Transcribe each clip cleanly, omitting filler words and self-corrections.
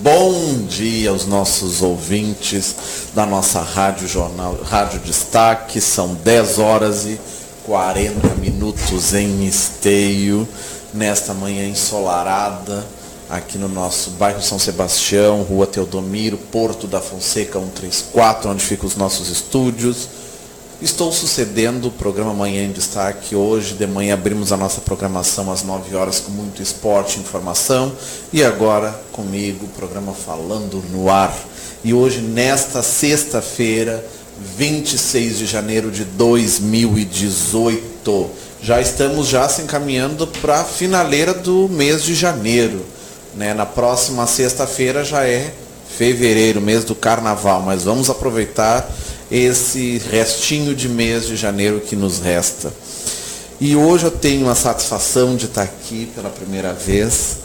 Bom dia aos nossos ouvintes da nossa Rádio Jornal, Rádio Destaque. São 10 horas e 40 minutos em Esteio, nesta manhã ensolarada, aqui no nosso bairro São Sebastião, Rua Teodomiro, Porto da Fonseca 134, onde ficam os nossos estúdios. Estou sucedendo o programa Manhã em Destaque. Hoje de manhã abrimos a nossa programação às 9 horas com muito esporte e informação. E agora comigo o programa Falando no Ar. E hoje, nesta sexta-feira, 26 de janeiro de 2018, já estamos se encaminhando para a finaleira do mês de janeiro, né? Na próxima sexta-feira já é fevereiro, mês do carnaval, mas vamos aproveitar esse restinho de mês de janeiro que nos resta. E hoje eu tenho a satisfação de estar aqui pela primeira vez,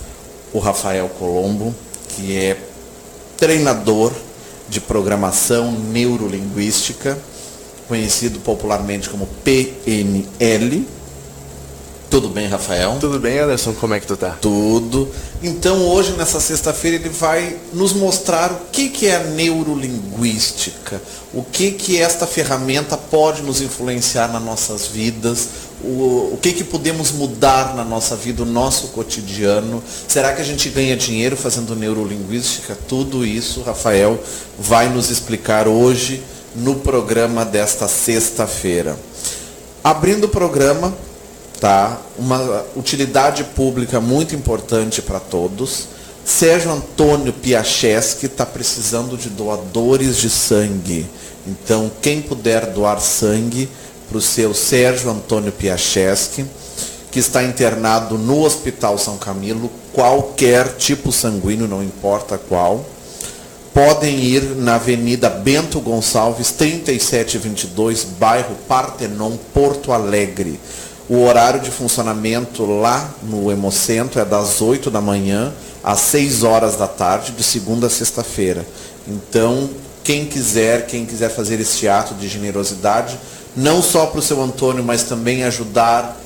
o Rafael Colombo, que é treinador de programação neurolinguística, conhecido popularmente como PNL. Tudo bem, Rafael? Tudo bem, Anderson? Como é que tu tá? Tudo. Então hoje, nessa sexta-feira, ele vai nos mostrar o que é a neurolinguística, o que esta ferramenta pode nos influenciar nas nossas vidas, o que podemos mudar na nossa vida, o nosso cotidiano. Será que a gente ganha dinheiro fazendo neurolinguística? Tudo isso, Rafael vai nos explicar hoje no programa desta sexta-feira. Abrindo o programa, uma utilidade pública muito importante para todos. Sérgio Antônio Piacheski está precisando de doadores de sangue. Então, quem puder doar sangue para o seu Sérgio Antônio Piacheski, que está internado no Hospital São Camilo, qualquer tipo sanguíneo, não importa qual, podem ir na Avenida Bento Gonçalves, 3722, bairro Partenon, Porto Alegre. O horário de funcionamento lá no Hemocentro é das 8 da manhã às 6 horas da tarde, de segunda a sexta-feira. Então, quem quiser fazer este ato de generosidade, não só para o seu Antônio, mas também ajudar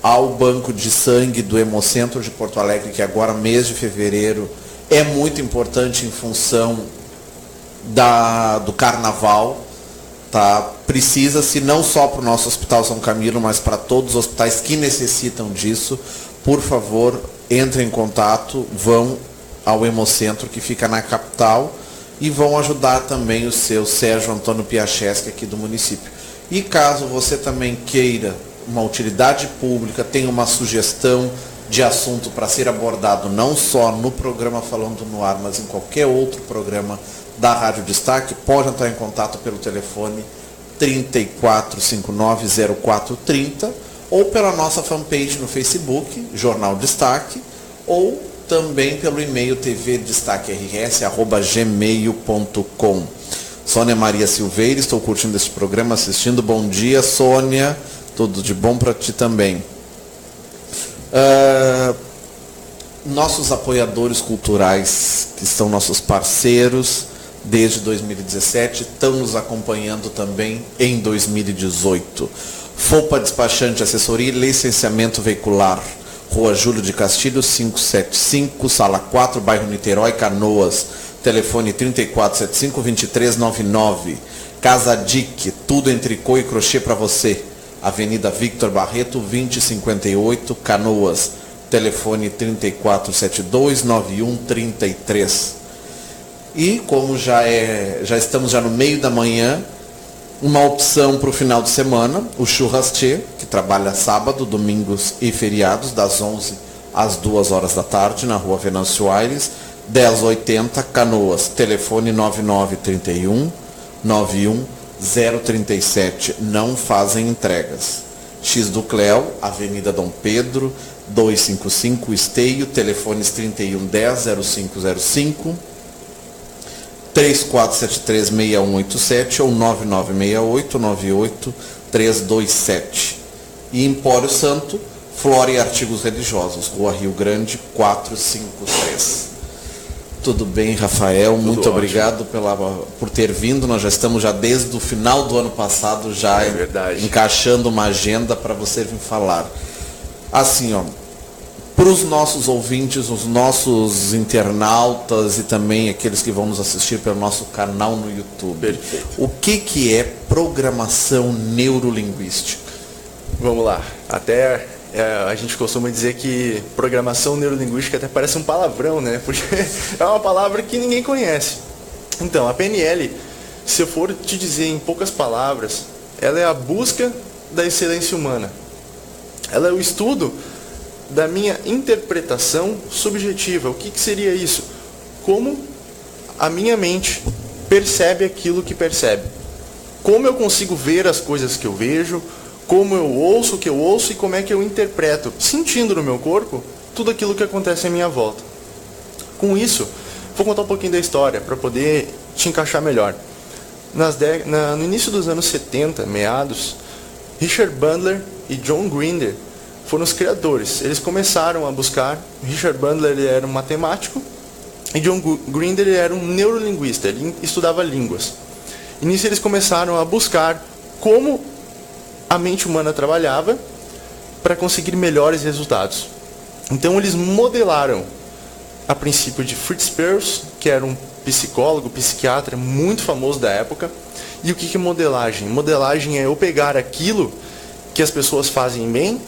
ao banco de sangue do Hemocentro de Porto Alegre, que agora, mês de fevereiro, é muito importante em função do carnaval. Tá? Precisa-se não só para o nosso Hospital São Camilo, mas para todos os hospitais que necessitam disso. Por favor, entrem em contato, vão ao Hemocentro, que fica na capital, e vão ajudar também o seu Sérgio Antônio Piacheski aqui do município. E caso você também queira uma utilidade pública, tenha uma sugestão de assunto para ser abordado não só no programa Falando no Ar, mas em qualquer outro programa da Rádio Destaque, pode entrar em contato pelo telefone 34590430 ou pela nossa fanpage no Facebook, Jornal Destaque, ou também pelo e-mail tvdestaquers@gmail.com. Sônia Maria Silveira, estou curtindo este programa, assistindo. Bom dia, Sônia. Tudo de bom para ti também. Nossos apoiadores culturais, que são nossos parceiros desde 2017, estão nos acompanhando também em 2018. FOPA Despachante, Assessoria e Licenciamento Veicular, Rua Júlio de Castilhos, 575, Sala 4, bairro Niterói, Canoas. Telefone 3475-2399. Casa Dick, tudo em tricô e crochê para você. Avenida Victor Barreto, 2058, Canoas. Telefone 3472-9133. E como já estamos no meio da manhã, uma opção para o final de semana, o Churrasquê, que trabalha sábado, domingos e feriados, das 11 às 2 horas da tarde, na Rua Venâncio Aires, 1080, Canoas. Telefone 9931-91037. Não fazem entregas. X do Cléo, Avenida Dom Pedro, 255, Esteio. Telefones 3110-0505, 3473-6187 ou 9968-98327. E Empório Santo, Flora e Artigos Religiosos, Rua Rio Grande, 453. Tudo bem, Rafael? Tudo muito ótimo. Obrigado por ter vindo. Nós já estamos desde o final do ano passado encaixando uma agenda para você vir falar. Assim, para os nossos ouvintes, os nossos internautas e também aqueles que vão nos assistir pelo nosso canal no YouTube. Perfeito. O que é programação neurolinguística? Vamos lá. A gente costuma dizer que programação neurolinguística até parece um palavrão, né? Porque é uma palavra que ninguém conhece. Então, a PNL, se eu for te dizer em poucas palavras, ela é a busca da excelência humana. Ela é o estudo da minha interpretação subjetiva. O que seria isso? Como a minha mente percebe aquilo que percebe. Como eu consigo ver as coisas que eu vejo, como eu ouço o que eu ouço e como é que eu interpreto, sentindo no meu corpo, tudo aquilo que acontece à minha volta. Com isso, vou contar um pouquinho da história para poder te encaixar melhor. No início dos anos 70, meados, Richard Bandler e John Grinder foram os criadores. Eles começaram a buscar. Richard Bandler ele era um matemático e John Grinder ele era um neurolinguista, ele estudava línguas. E nisso eles começaram a buscar como a mente humana trabalhava para conseguir melhores resultados. Então eles modelaram a princípio de Fritz Perls, que era um psicólogo, psiquiatra muito famoso da época. E o que é modelagem? Modelagem é eu pegar aquilo que as pessoas fazem bem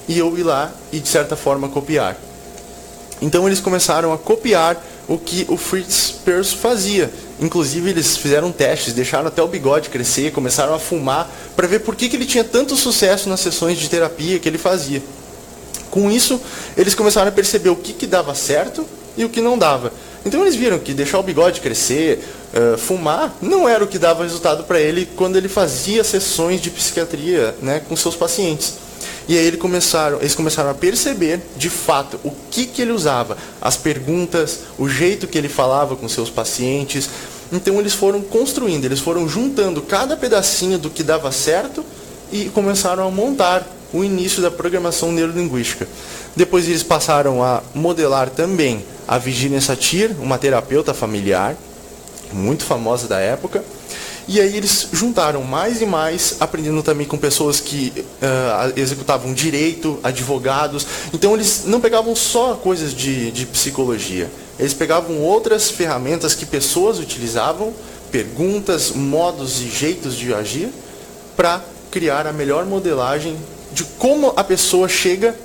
e eu ir lá e de certa forma copiar. Então eles começaram a copiar o que o Fritz Perls fazia. Inclusive eles fizeram testes, deixaram até o bigode crescer, começaram a fumar para ver por que ele tinha tanto sucesso nas sessões de terapia que ele fazia. Com isso, eles começaram a perceber o que dava certo e o que não dava. Então eles viram que deixar o bigode crescer, fumar, não era o que dava resultado para ele quando ele fazia sessões de psiquiatria, né, com seus pacientes. E aí eles começaram a perceber, de fato, o que ele usava, as perguntas, o jeito que ele falava com seus pacientes. Então eles foram construindo, eles foram juntando cada pedacinho do que dava certo e começaram a montar o início da programação neurolinguística. Depois eles passaram a modelar também a Virginia Satir, uma terapeuta familiar, muito famosa da época. E aí eles juntaram mais e mais, aprendendo também com pessoas que executavam direito, advogados. Então eles não pegavam só coisas de psicologia. Eles pegavam outras ferramentas que pessoas utilizavam, perguntas, modos e jeitos de agir, para criar a melhor modelagem de como a pessoa chega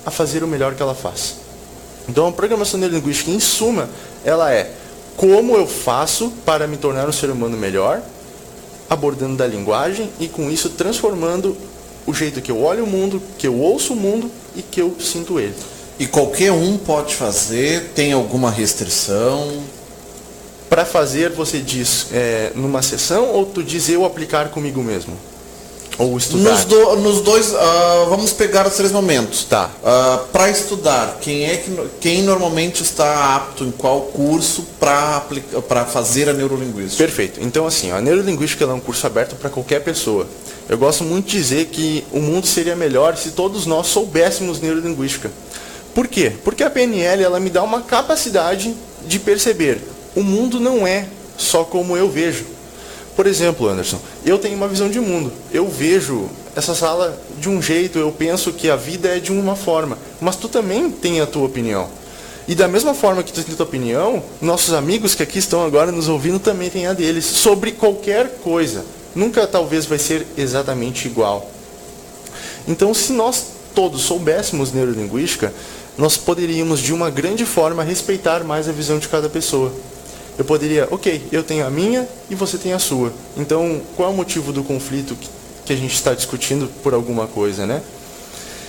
a fazer o melhor que ela faz. Então a programação neurolinguística, em suma, ela é como eu faço para me tornar um ser humano melhor, abordando da linguagem e com isso transformando o jeito que eu olho o mundo, que eu ouço o mundo e que eu sinto ele. E qualquer um pode fazer? Tem alguma restrição? Para fazer, você diz numa sessão ou tu diz eu aplicar comigo mesmo? Ou estudar? Nos dois, vamos pegar os 3 momentos. Tá. Para estudar, quem normalmente está apto em qual curso para fazer a neurolinguística? Perfeito. Então assim, a neurolinguística é um curso aberto para qualquer pessoa. Eu gosto muito de dizer que o mundo seria melhor se todos nós soubéssemos neurolinguística. Por quê? Porque a PNL ela me dá uma capacidade de perceber o mundo não é só como eu vejo. Por exemplo, Anderson, eu tenho uma visão de mundo. Eu vejo essa sala de um jeito, eu penso que a vida é de uma forma. Mas tu também tem a tua opinião. E da mesma forma que tu tem a tua opinião, nossos amigos que aqui estão agora nos ouvindo também têm a deles. Sobre qualquer coisa. Nunca talvez vai ser exatamente igual. Então, se nós todos soubéssemos neurolinguística, nós poderíamos de uma grande forma respeitar mais a visão de cada pessoa. Eu poderia, ok, eu tenho a minha e você tem a sua. Então, qual é o motivo do conflito que a gente está discutindo por alguma coisa, né?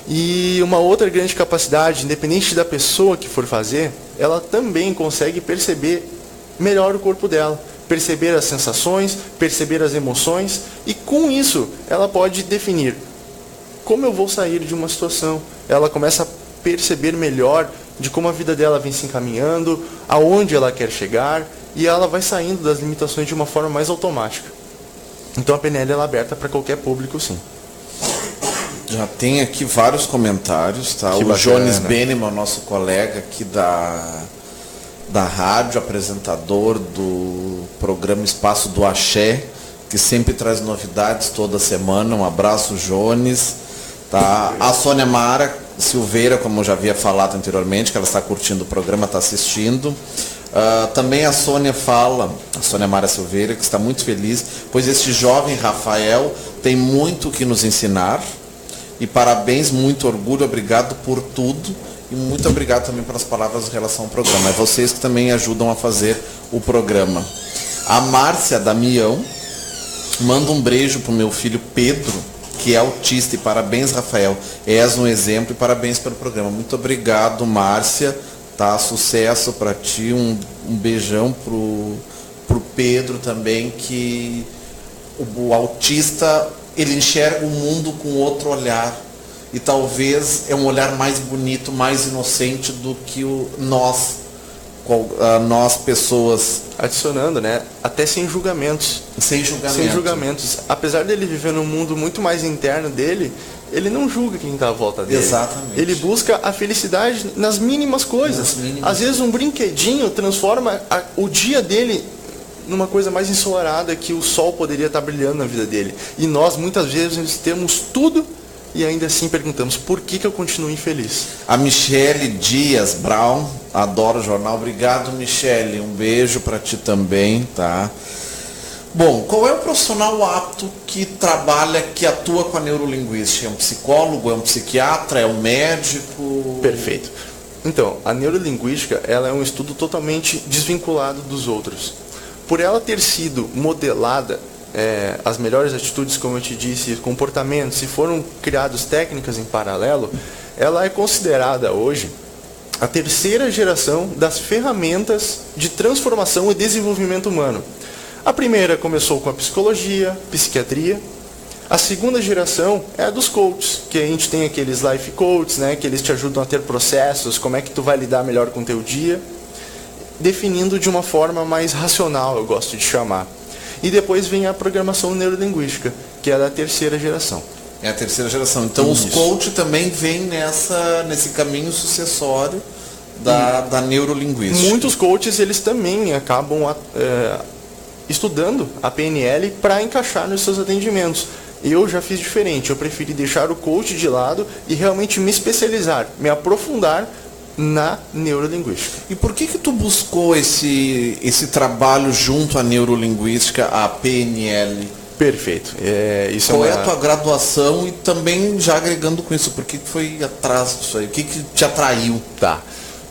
E uma outra grande capacidade, independente da pessoa que for fazer, ela também consegue perceber melhor o corpo dela. Perceber as sensações, perceber as emoções. E com isso, ela pode definir como eu vou sair de uma situação. Ela começa a perceber melhor de como a vida dela vem se encaminhando, aonde ela quer chegar, e ela vai saindo das limitações de uma forma mais automática. Então a PNL ela é aberta para qualquer público, sim. Já tem aqui vários comentários, tá? Que o bacana. Jones Beneman, nosso colega aqui da rádio, apresentador do programa Espaço do Axé, que sempre traz novidades toda semana. Um abraço, Jones. Tá? A Sônia Mara Silveira, como eu já havia falado anteriormente, que ela está curtindo o programa, está assistindo. Também a Sônia Mara Silveira, que está muito feliz, pois este jovem Rafael tem muito que nos ensinar. E parabéns, muito orgulho, obrigado por tudo. E muito obrigado também pelas palavras em relação ao programa. É vocês que também ajudam a fazer o programa. A Márcia Damião manda um beijo para o meu filho Pedro, que é autista, e parabéns, Rafael, és um exemplo e parabéns pelo programa. Muito obrigado, Márcia, tá? Sucesso para ti, um beijão pro Pedro também, que o autista, ele enxerga o mundo com outro olhar, e talvez é um olhar mais bonito, mais inocente do que nós pessoas. Adicionando, né? Até sem julgamentos. Sem julgamentos. Sem julgamentos. Apesar dele viver num mundo muito mais interno dele, ele não julga quem está à volta dele. Exatamente. Ele busca a felicidade nas mínimas coisas. Às vezes um brinquedinho transforma o dia dele numa coisa mais ensolarada, que o sol poderia estar brilhando na vida dele. E nós, muitas vezes, temos tudo e ainda assim perguntamos, por que eu continuo infeliz? A Michele Dias Brown, adoro o jornal. Obrigado, Michele. Um beijo para ti também, tá? Bom, qual é o profissional apto que trabalha, que atua com a neurolinguística? É um psicólogo, é um psiquiatra, é um médico? Perfeito. Então, a neurolinguística, ela é um estudo totalmente desvinculado dos outros. Por ela ter sido modelada, as melhores atitudes, como eu te disse, comportamentos, se foram criadas técnicas em paralelo, ela é considerada hoje a terceira geração das ferramentas de transformação e desenvolvimento humano. A primeira começou com a psicologia, psiquiatria. A segunda geração é a dos coaches, que a gente tem aqueles life coaches, né, que eles te ajudam a ter processos, como é que tu vai lidar melhor com o teu dia, definindo de uma forma mais racional, eu gosto de chamar. E depois vem a programação neurolinguística, que é da terceira geração. É a terceira geração. Então os coaches também vêm nesse caminho sucessório da neurolinguística. Muitos coaches, eles também acabam estudando a PNL para encaixar nos seus atendimentos. Eu já fiz diferente, eu preferi deixar o coach de lado e realmente me especializar, me aprofundar na neurolinguística. E por que tu buscou esse trabalho junto à neurolinguística, à PNL? Perfeito. Qual é a tua graduação e também já agregando com isso, por que foi atrás disso aí? O que te atraiu? Tá.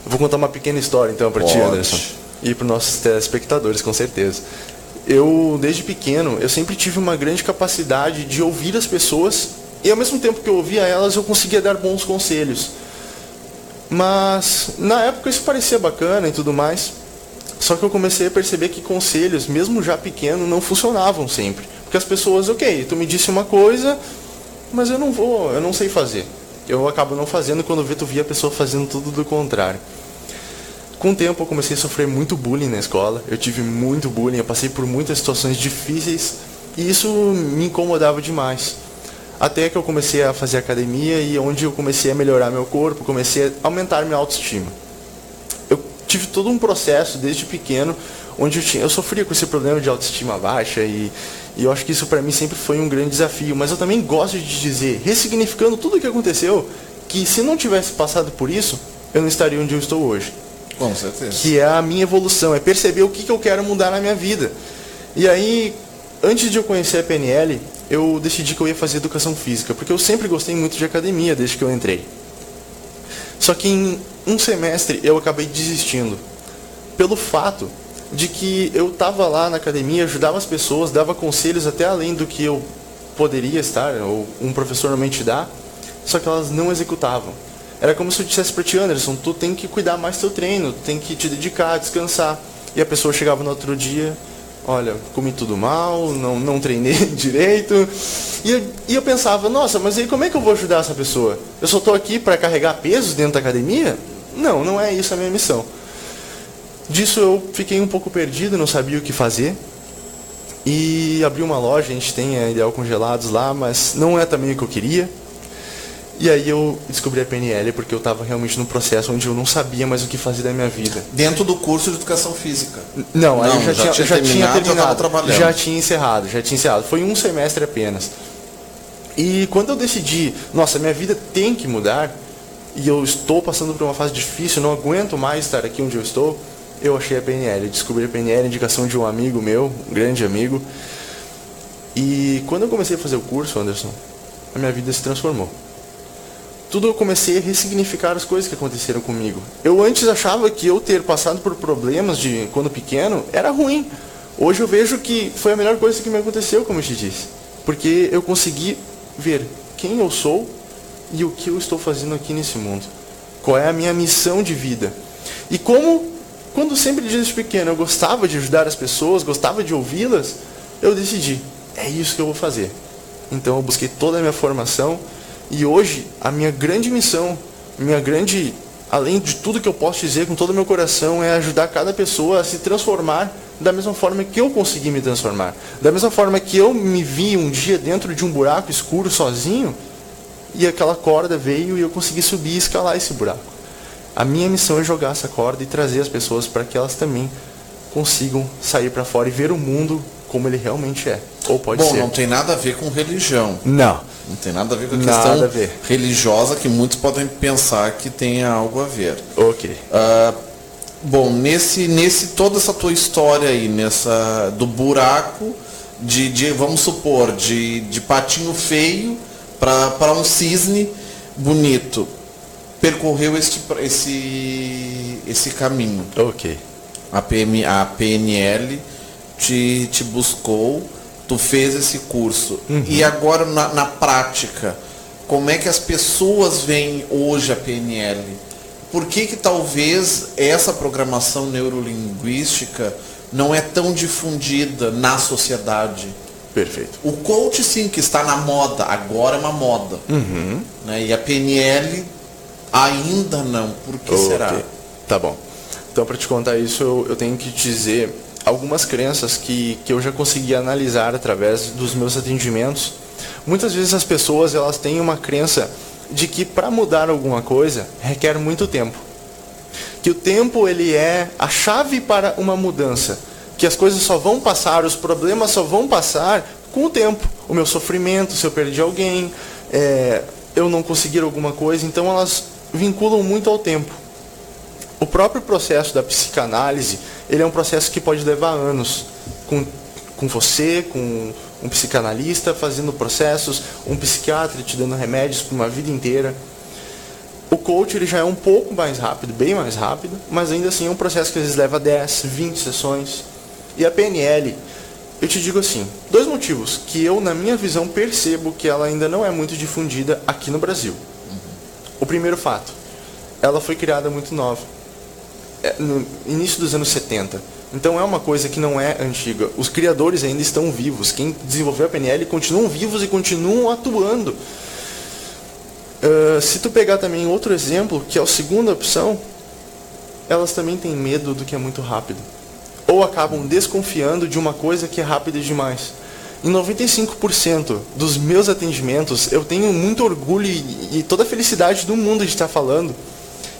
Eu vou contar uma pequena história então para ti, Anderson. E para os nossos telespectadores, com certeza. Eu, desde pequeno, eu sempre tive uma grande capacidade de ouvir as pessoas e ao mesmo tempo que eu ouvia elas, eu conseguia dar bons conselhos. Mas, na época isso parecia bacana e tudo mais, só que eu comecei a perceber que conselhos, mesmo já pequeno, não funcionavam sempre. Porque as pessoas, ok, tu me disse uma coisa, mas eu não sei fazer. Eu acabo não fazendo quando tu via a pessoa fazendo tudo do contrário. Com o tempo eu comecei a sofrer muito bullying na escola, eu tive muito bullying, eu passei por muitas situações difíceis e isso me incomodava demais. Até que eu comecei a fazer academia e onde eu comecei a melhorar meu corpo, comecei a aumentar minha autoestima. Eu tive todo um processo desde pequeno onde eu sofria com esse problema de autoestima baixa e eu acho que isso para mim sempre foi um grande desafio. Mas eu também gosto de dizer, ressignificando tudo o que aconteceu, que se não tivesse passado por isso, eu não estaria onde eu estou hoje. Com certeza. Que é a minha evolução, é perceber o que eu quero mudar na minha vida. E aí, antes de eu conhecer a PNL, eu decidi que eu ia fazer educação física, porque eu sempre gostei muito de academia desde que eu entrei. Só que em um semestre eu acabei desistindo, pelo fato de que eu estava lá na academia, ajudava as pessoas, dava conselhos até além do que eu poderia estar, ou um professor normalmente dá, só que elas não executavam. Era como se eu dissesse para ti, Anderson, tu tem que cuidar mais do teu treino, tu tem que te dedicar, descansar. E a pessoa chegava no outro dia, olha, comi tudo mal, não treinei direito. E eu pensava, nossa, mas aí como é que eu vou ajudar essa pessoa? Eu só estou aqui para carregar pesos dentro da academia? Não é isso a minha missão. Disso eu fiquei um pouco perdido, não sabia o que fazer. E abri uma loja, a gente tem a Ideal Congelados lá, mas não é também o que eu queria. E aí eu descobri a PNL porque eu estava realmente num processo onde eu não sabia mais o que fazer da minha vida. Dentro do curso de educação física? Não, aí eu já tinha terminado, já tinha encerrado. Foi um semestre apenas. E quando eu decidi, nossa, minha vida tem que mudar, e eu estou passando por uma fase difícil, não aguento mais estar aqui onde eu estou, eu achei a PNL, descobri a PNL, indicação de um amigo meu, um grande amigo. E quando eu comecei a fazer o curso, Anderson, a minha vida se transformou. Tudo eu comecei a ressignificar as coisas que aconteceram comigo. Eu antes achava que eu ter passado por problemas de quando pequeno era ruim. Hoje eu vejo que foi a melhor coisa que me aconteceu, como eu te disse. Porque eu consegui ver quem eu sou e o que eu estou fazendo aqui nesse mundo. Qual é a minha missão de vida. E como, quando sempre desde pequeno eu gostava de ajudar as pessoas, gostava de ouvi-las, eu decidi, é isso que eu vou fazer. Então eu busquei toda a minha formação. E hoje, a minha grande missão, além de tudo que eu posso dizer com todo o meu coração, é ajudar cada pessoa a se transformar da mesma forma que eu consegui me transformar. Da mesma forma que eu me vi um dia dentro de um buraco escuro sozinho, e aquela corda veio e eu consegui subir e escalar esse buraco. A minha missão é jogar essa corda e trazer as pessoas para que elas também consigam sair para fora e ver o mundo como ele realmente é. Ou pode ser. Bom, não tem nada a ver com religião. Não tem nada a ver com a questão religiosa, que muitos podem pensar que tem algo a ver. Ok. Bom, toda essa tua história aí, do buraco, vamos supor, de patinho feio para um cisne bonito, percorreu esse caminho. Ok. A PNL te buscou, tu fez esse curso. Uhum. E agora na prática, como é que as pessoas veem hoje a PNL? Por que talvez essa programação neurolinguística não é tão difundida na sociedade? Perfeito. O coach sim, que está na moda, agora é uma moda. Uhum. Né? E a PNL ainda não. Por que será? Tá bom. Então, para te contar isso, eu tenho que te dizer algumas crenças que eu já consegui analisar através dos meus atendimentos. Muitas vezes as pessoas elas têm uma crença de que para mudar alguma coisa requer muito tempo. Que o tempo ele é a chave para uma mudança. que as coisas só vão passar, os problemas só vão passar com o tempo. O meu sofrimento, se eu perdi alguém, eu não conseguir alguma coisa, então elas vinculam muito ao tempo. O próprio processo da psicanálise, ele é um processo que pode levar anos, com você, com um psicanalista fazendo processos, um psiquiatra te dando remédios por uma vida inteira. O coach ele já é um pouco mais rápido, bem mais rápido, mas ainda assim é um processo que às vezes leva 10, 20 sessões. E a PNL, eu te digo assim, 2 motivos que eu, na minha visão, percebo que ela ainda não é muito difundida aqui no Brasil. O primeiro fato, ela foi criada muito nova, no início dos anos 70. Então é uma coisa que não é antiga. Os criadores ainda estão vivos. Quem desenvolveu a PNL continuam vivos e continuam atuando. Se tu pegar também outro exemplo, que é a segunda opção, elas também têm medo do que é muito rápido. Ou acabam desconfiando de uma coisa que é rápida demais. Em 95% dos meus atendimentos, eu tenho muito orgulho e toda a felicidade do mundo de estar falando,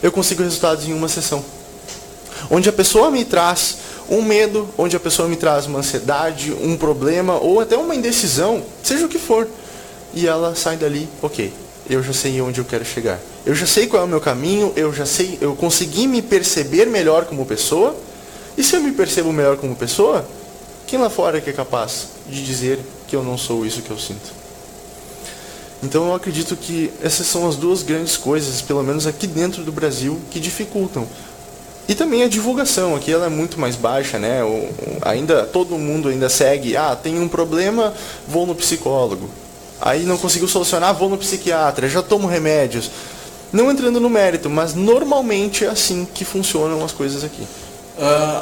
eu consigo resultados em uma sessão. Onde a pessoa me traz um medo, onde a pessoa me traz uma ansiedade, um problema, ou até uma indecisão, seja o que for. E ela sai dali, ok, eu já sei onde eu quero chegar. Eu já sei qual é o meu caminho, eu consegui me perceber melhor como pessoa. E se eu me percebo melhor como pessoa, quem lá fora é que é capaz de dizer que eu não sou isso que eu sinto? Então eu acredito que essas são as 2 grandes coisas, pelo menos aqui dentro do Brasil, que dificultam. E também a divulgação, aqui ela é muito mais baixa, né? Todo mundo ainda segue, tem um problema, vou no psicólogo. Aí não conseguiu solucionar, vou no psiquiatra, já tomo remédios. Não entrando no mérito, mas normalmente é assim que funcionam as coisas aqui.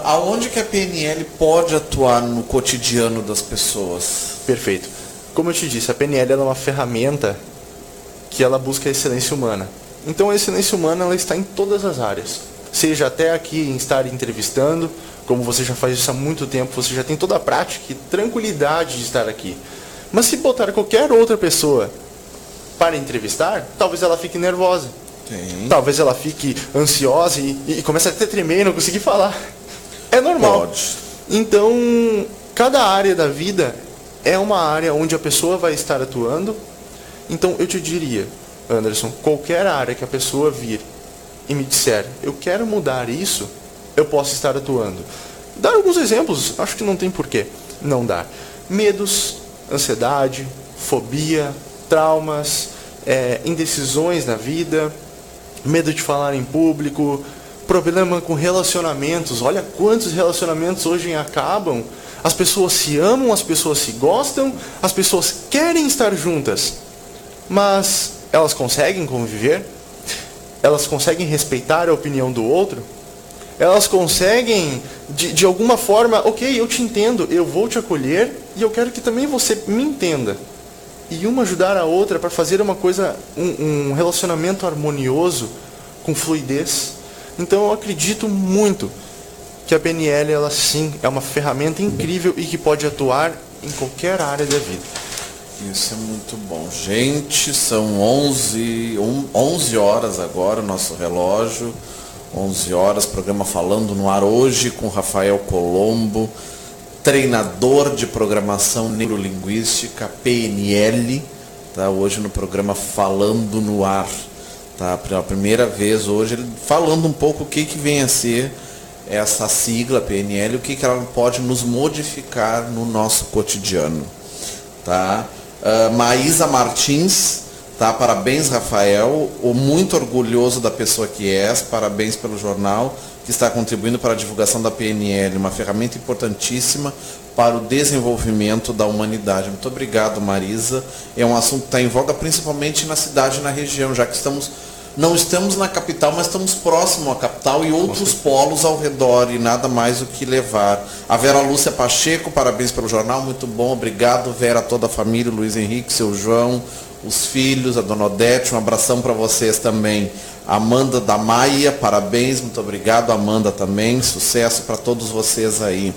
Aonde que a PNL pode atuar no cotidiano das pessoas? Perfeito. Como eu te disse, a PNL ela é uma ferramenta que ela busca a excelência humana. Então a excelência humana ela está em todas as áreas. Seja até aqui em estar entrevistando, como você já faz isso há muito tempo, você já tem toda a prática e tranquilidade de estar aqui. Mas se botar qualquer outra pessoa para entrevistar, talvez ela fique nervosa. Sim. Talvez ela fique ansiosa e comece a até tremer e não conseguir falar. É normal. Pode. Então, cada área da vida é uma área onde a pessoa vai estar atuando. Então, eu te diria, Anderson, qualquer área que a pessoa vir e me disser, eu quero mudar isso, eu posso estar atuando. Dar alguns exemplos, acho que não tem porquê não dar. Medos, ansiedade, fobia, traumas, indecisões na vida, medo de falar em público, problema com relacionamentos. Olha quantos relacionamentos hoje acabam. As pessoas se amam, as pessoas se gostam, as pessoas querem estar juntas, mas elas conseguem conviver? Elas conseguem respeitar a opinião do outro? Elas conseguem, de alguma forma, ok, eu te entendo, eu vou te acolher e eu quero que também você me entenda. E uma ajudar a outra para fazer uma coisa, um relacionamento harmonioso, com fluidez. Então eu acredito muito que a PNL, ela sim, é uma ferramenta incrível e que pode atuar em qualquer área da vida. Isso é muito bom. Gente, são 11 horas agora, o nosso relógio. 11 horas, programa Falando no Ar hoje com Rafael Colombo, treinador de programação neurolinguística, PNL, tá? Hoje no programa Falando no Ar, tá? Pela primeira vez hoje, ele falando um pouco o que vem a ser essa sigla PNL, o que ela pode nos modificar no nosso cotidiano, tá? Maísa Martins, tá? Parabéns, Rafael, muito orgulhoso da pessoa que és, parabéns pelo jornal que está contribuindo para a divulgação da PNL, uma ferramenta importantíssima para o desenvolvimento da humanidade. Muito obrigado, Marisa. É um assunto que está em voga principalmente na cidade e na região, já que não estamos na capital, mas estamos próximo à capital e outros polos ao redor, e nada mais do que levar. A Vera Lúcia Pacheco, parabéns pelo jornal, muito bom, obrigado, Vera, toda a família, Luiz Henrique, seu João, os filhos, a dona Odete, um abração para vocês também. Amanda da Maia, parabéns, muito obrigado, Amanda também, sucesso para todos vocês aí.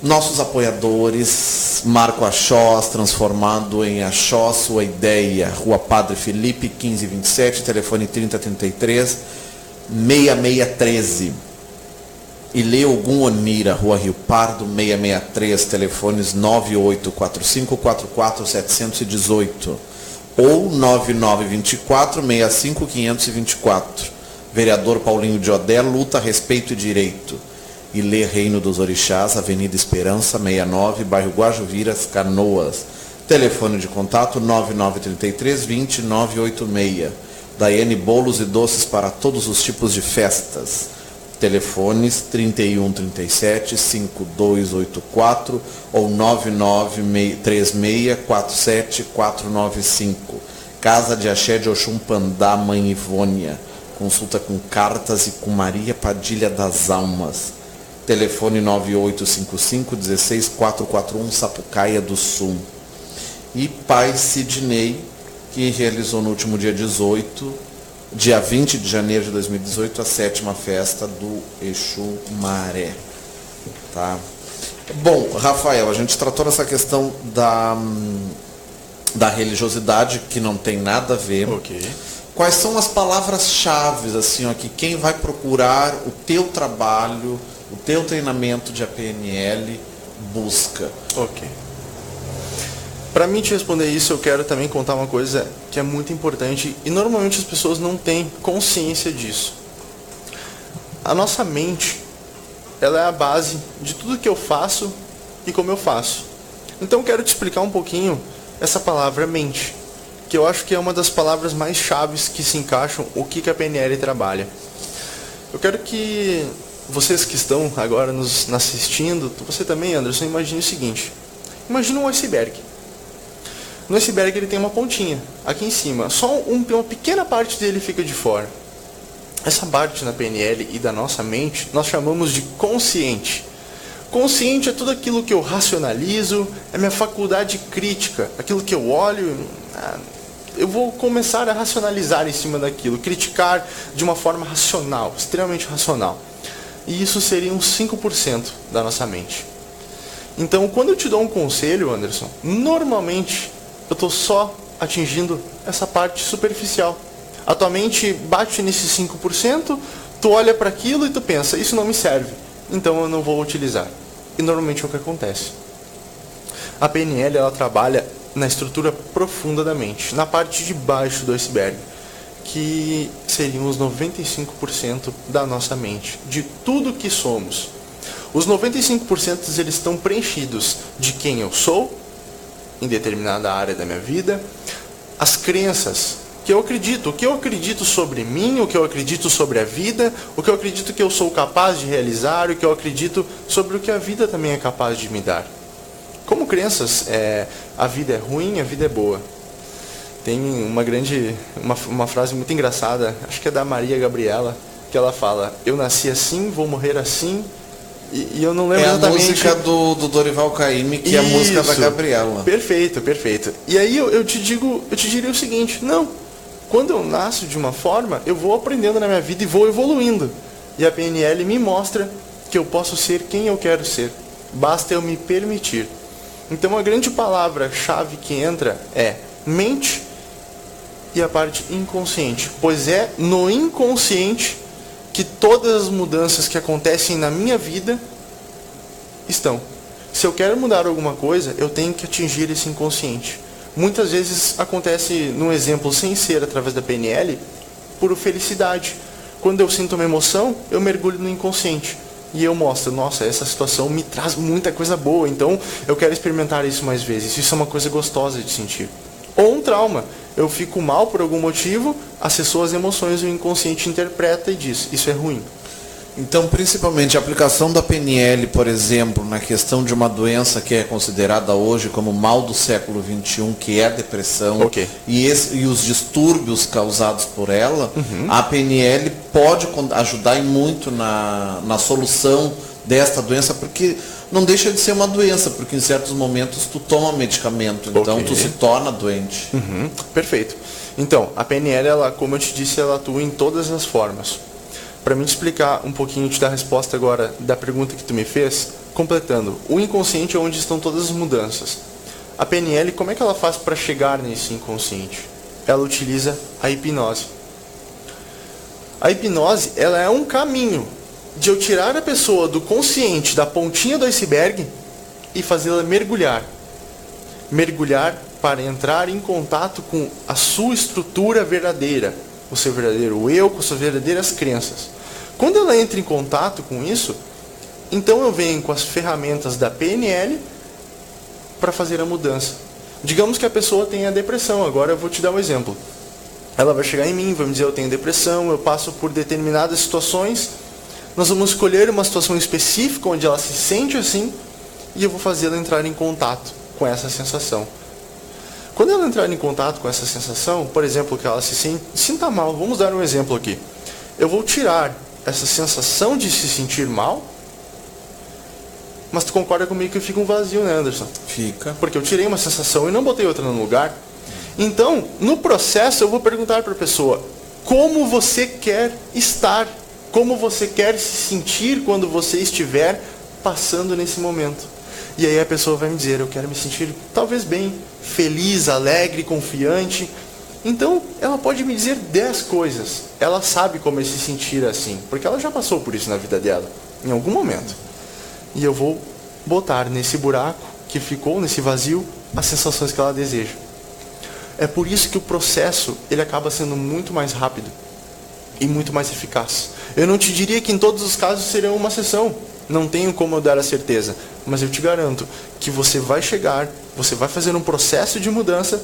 Nossos apoiadores, Marco Achós, transformado em Achós, sua ideia, Rua Padre Felipe, 1527, telefone 3033 6613. Ilê Ogum Onira, Rua Rio Pardo, 663, telefones 9845444718 ou 9924-65524. Vereador Paulinho de Odé, Luta, Respeito e Direito. Ilê Reino dos Orixás, Avenida Esperança, 69, bairro Guajuviras, Canoas. Telefone de contato 9933-20986. Daiane Bolos e Doces para todos os tipos de festas. Telefones 3137-5284 ou 993647-495. Casa de Axé de Oxum Pandá, Mãe Ivônia. Consulta com cartas e com Maria Padilha das Almas. Telefone 9855-16441, Sapucaia do Sul. E Pai Sidney, que realizou no último dia 20 de janeiro de 2018, a 7ª festa do Exu Maré. Tá? Bom, Rafael, a gente tratou nessa questão da religiosidade, que não tem nada a ver. Ok. Quais são as palavras-chave, assim, ó, que quem vai procurar o teu trabalho, o teu treinamento de APNL busca? Ok. Para mim te responder isso, eu quero também contar uma coisa que é muito importante e normalmente as pessoas não têm consciência disso. A nossa mente, ela é a base de tudo que eu faço e como eu faço. Então eu quero te explicar um pouquinho essa palavra mente, que eu acho que é uma das palavras mais chaves que se encaixam o que a PNL trabalha. Eu quero que vocês que estão agora nos assistindo, você também, Anderson, imagine o seguinte. Imagina um iceberg. No iceberg ele tem uma pontinha aqui em cima, só uma pequena parte dele fica de fora. Essa parte na PNL e da nossa mente nós chamamos de consciente. Consciente é tudo aquilo que eu racionalizo, é minha faculdade crítica, aquilo que eu olho, eu vou começar a racionalizar em cima daquilo, criticar de uma forma racional, extremamente racional. E isso seria uns 5% da nossa mente. Então, quando eu te dou um conselho, Anderson, normalmente eu estou só atingindo essa parte superficial. A tua mente bate nesses 5%, tu olha para aquilo e tu pensa, isso não me serve, então eu não vou utilizar. E normalmente é o que acontece. A PNL, ela trabalha na estrutura profunda da mente, na parte de baixo do iceberg, que seriam os 95% da nossa mente, de tudo que somos. Os 95% eles estão preenchidos de quem eu sou, em determinada área da minha vida, as crenças que eu acredito, o que eu acredito sobre mim, o que eu acredito sobre a vida, o que eu acredito que eu sou capaz de realizar, o que eu acredito sobre o que a vida também é capaz de me dar. Como crenças, a vida é ruim, a vida é boa. Tem uma frase muito engraçada, acho que é da Maria Gabriela, que ela fala, eu nasci assim, vou morrer assim. E eu não lembro exatamente. É a música do Dorival Caymmi, que é a música da Gabriela. Perfeito, perfeito. E aí eu te diria o seguinte, não, quando eu nasço de uma forma, eu vou aprendendo na minha vida e vou evoluindo. E a PNL me mostra que eu posso ser quem eu quero ser. Basta eu me permitir. Então a grande palavra-chave que entra é mente e a parte inconsciente. Pois é no inconsciente que todas as mudanças que acontecem na minha vida estão. Se eu quero mudar alguma coisa, eu tenho que atingir esse inconsciente. Muitas vezes acontece, num exemplo sem ser através da PNL, por felicidade. Quando eu sinto uma emoção, eu mergulho no inconsciente. E eu mostro, nossa, essa situação me traz muita coisa boa, então eu quero experimentar isso mais vezes. Isso é uma coisa gostosa de sentir. Ou um trauma. Eu fico mal por algum motivo, acessou as emoções, o inconsciente interpreta e diz, isso é ruim. Então, principalmente, a aplicação da PNL, por exemplo, na questão de uma doença que é considerada hoje como mal do século XXI, que é a depressão, okay, e os distúrbios causados por ela, a PNL pode ajudar muito na solução desta doença, porque não deixa de ser uma doença, porque em certos momentos tu toma medicamento, então okay, tu se torna doente. Perfeito. Então, a PNL, ela, como eu te disse, ela atua em todas as formas. Para me explicar um pouquinho, te dar a resposta agora da pergunta que tu me fez, completando, o inconsciente é onde estão todas as mudanças. A PNL, como é que ela faz para chegar nesse inconsciente? Ela utiliza a hipnose. A hipnose, ela é um caminho de eu tirar a pessoa do consciente, da pontinha do iceberg, e fazê-la mergulhar. Mergulhar para entrar em contato com a sua estrutura verdadeira, o seu verdadeiro eu, com suas verdadeiras crenças. Quando ela entra em contato com isso, então eu venho com as ferramentas da PNL para fazer a mudança. Digamos que a pessoa tenha depressão, agora eu vou te dar um exemplo. Ela vai chegar em mim, vai me dizer: eu tenho depressão, eu passo por determinadas situações, nós vamos escolher uma situação específica onde ela se sente assim, e eu vou fazê-la entrar em contato com essa sensação. Quando ela entrar em contato com essa sensação, por exemplo, que ela se sinta mal, vamos dar um exemplo aqui. Eu vou tirar essa sensação de se sentir mal, mas tu concorda comigo que fica um vazio, né, Anderson? Fica. Porque eu tirei uma sensação e não botei outra no lugar. Então, no processo, eu vou perguntar para a pessoa: como você quer estar? Como você quer se sentir quando você estiver passando nesse momento? E aí a pessoa vai me dizer: eu quero me sentir talvez bem, feliz, alegre, confiante. Então, ela pode me dizer 10 coisas. Ela sabe como é se sentir assim, porque ela já passou por isso na vida dela, em algum momento. E eu vou botar nesse buraco que ficou, nesse vazio, as sensações que ela deseja. É por isso que o processo ele acaba sendo muito mais rápido e muito mais eficaz. Eu não te diria que em todos os casos seria uma sessão. Não tenho como eu dar a certeza. Mas eu te garanto que você vai chegar, você vai fazer um processo de mudança,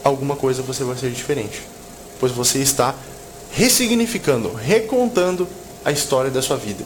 alguma coisa você vai ser diferente. Pois você está ressignificando, recontando a história da sua vida.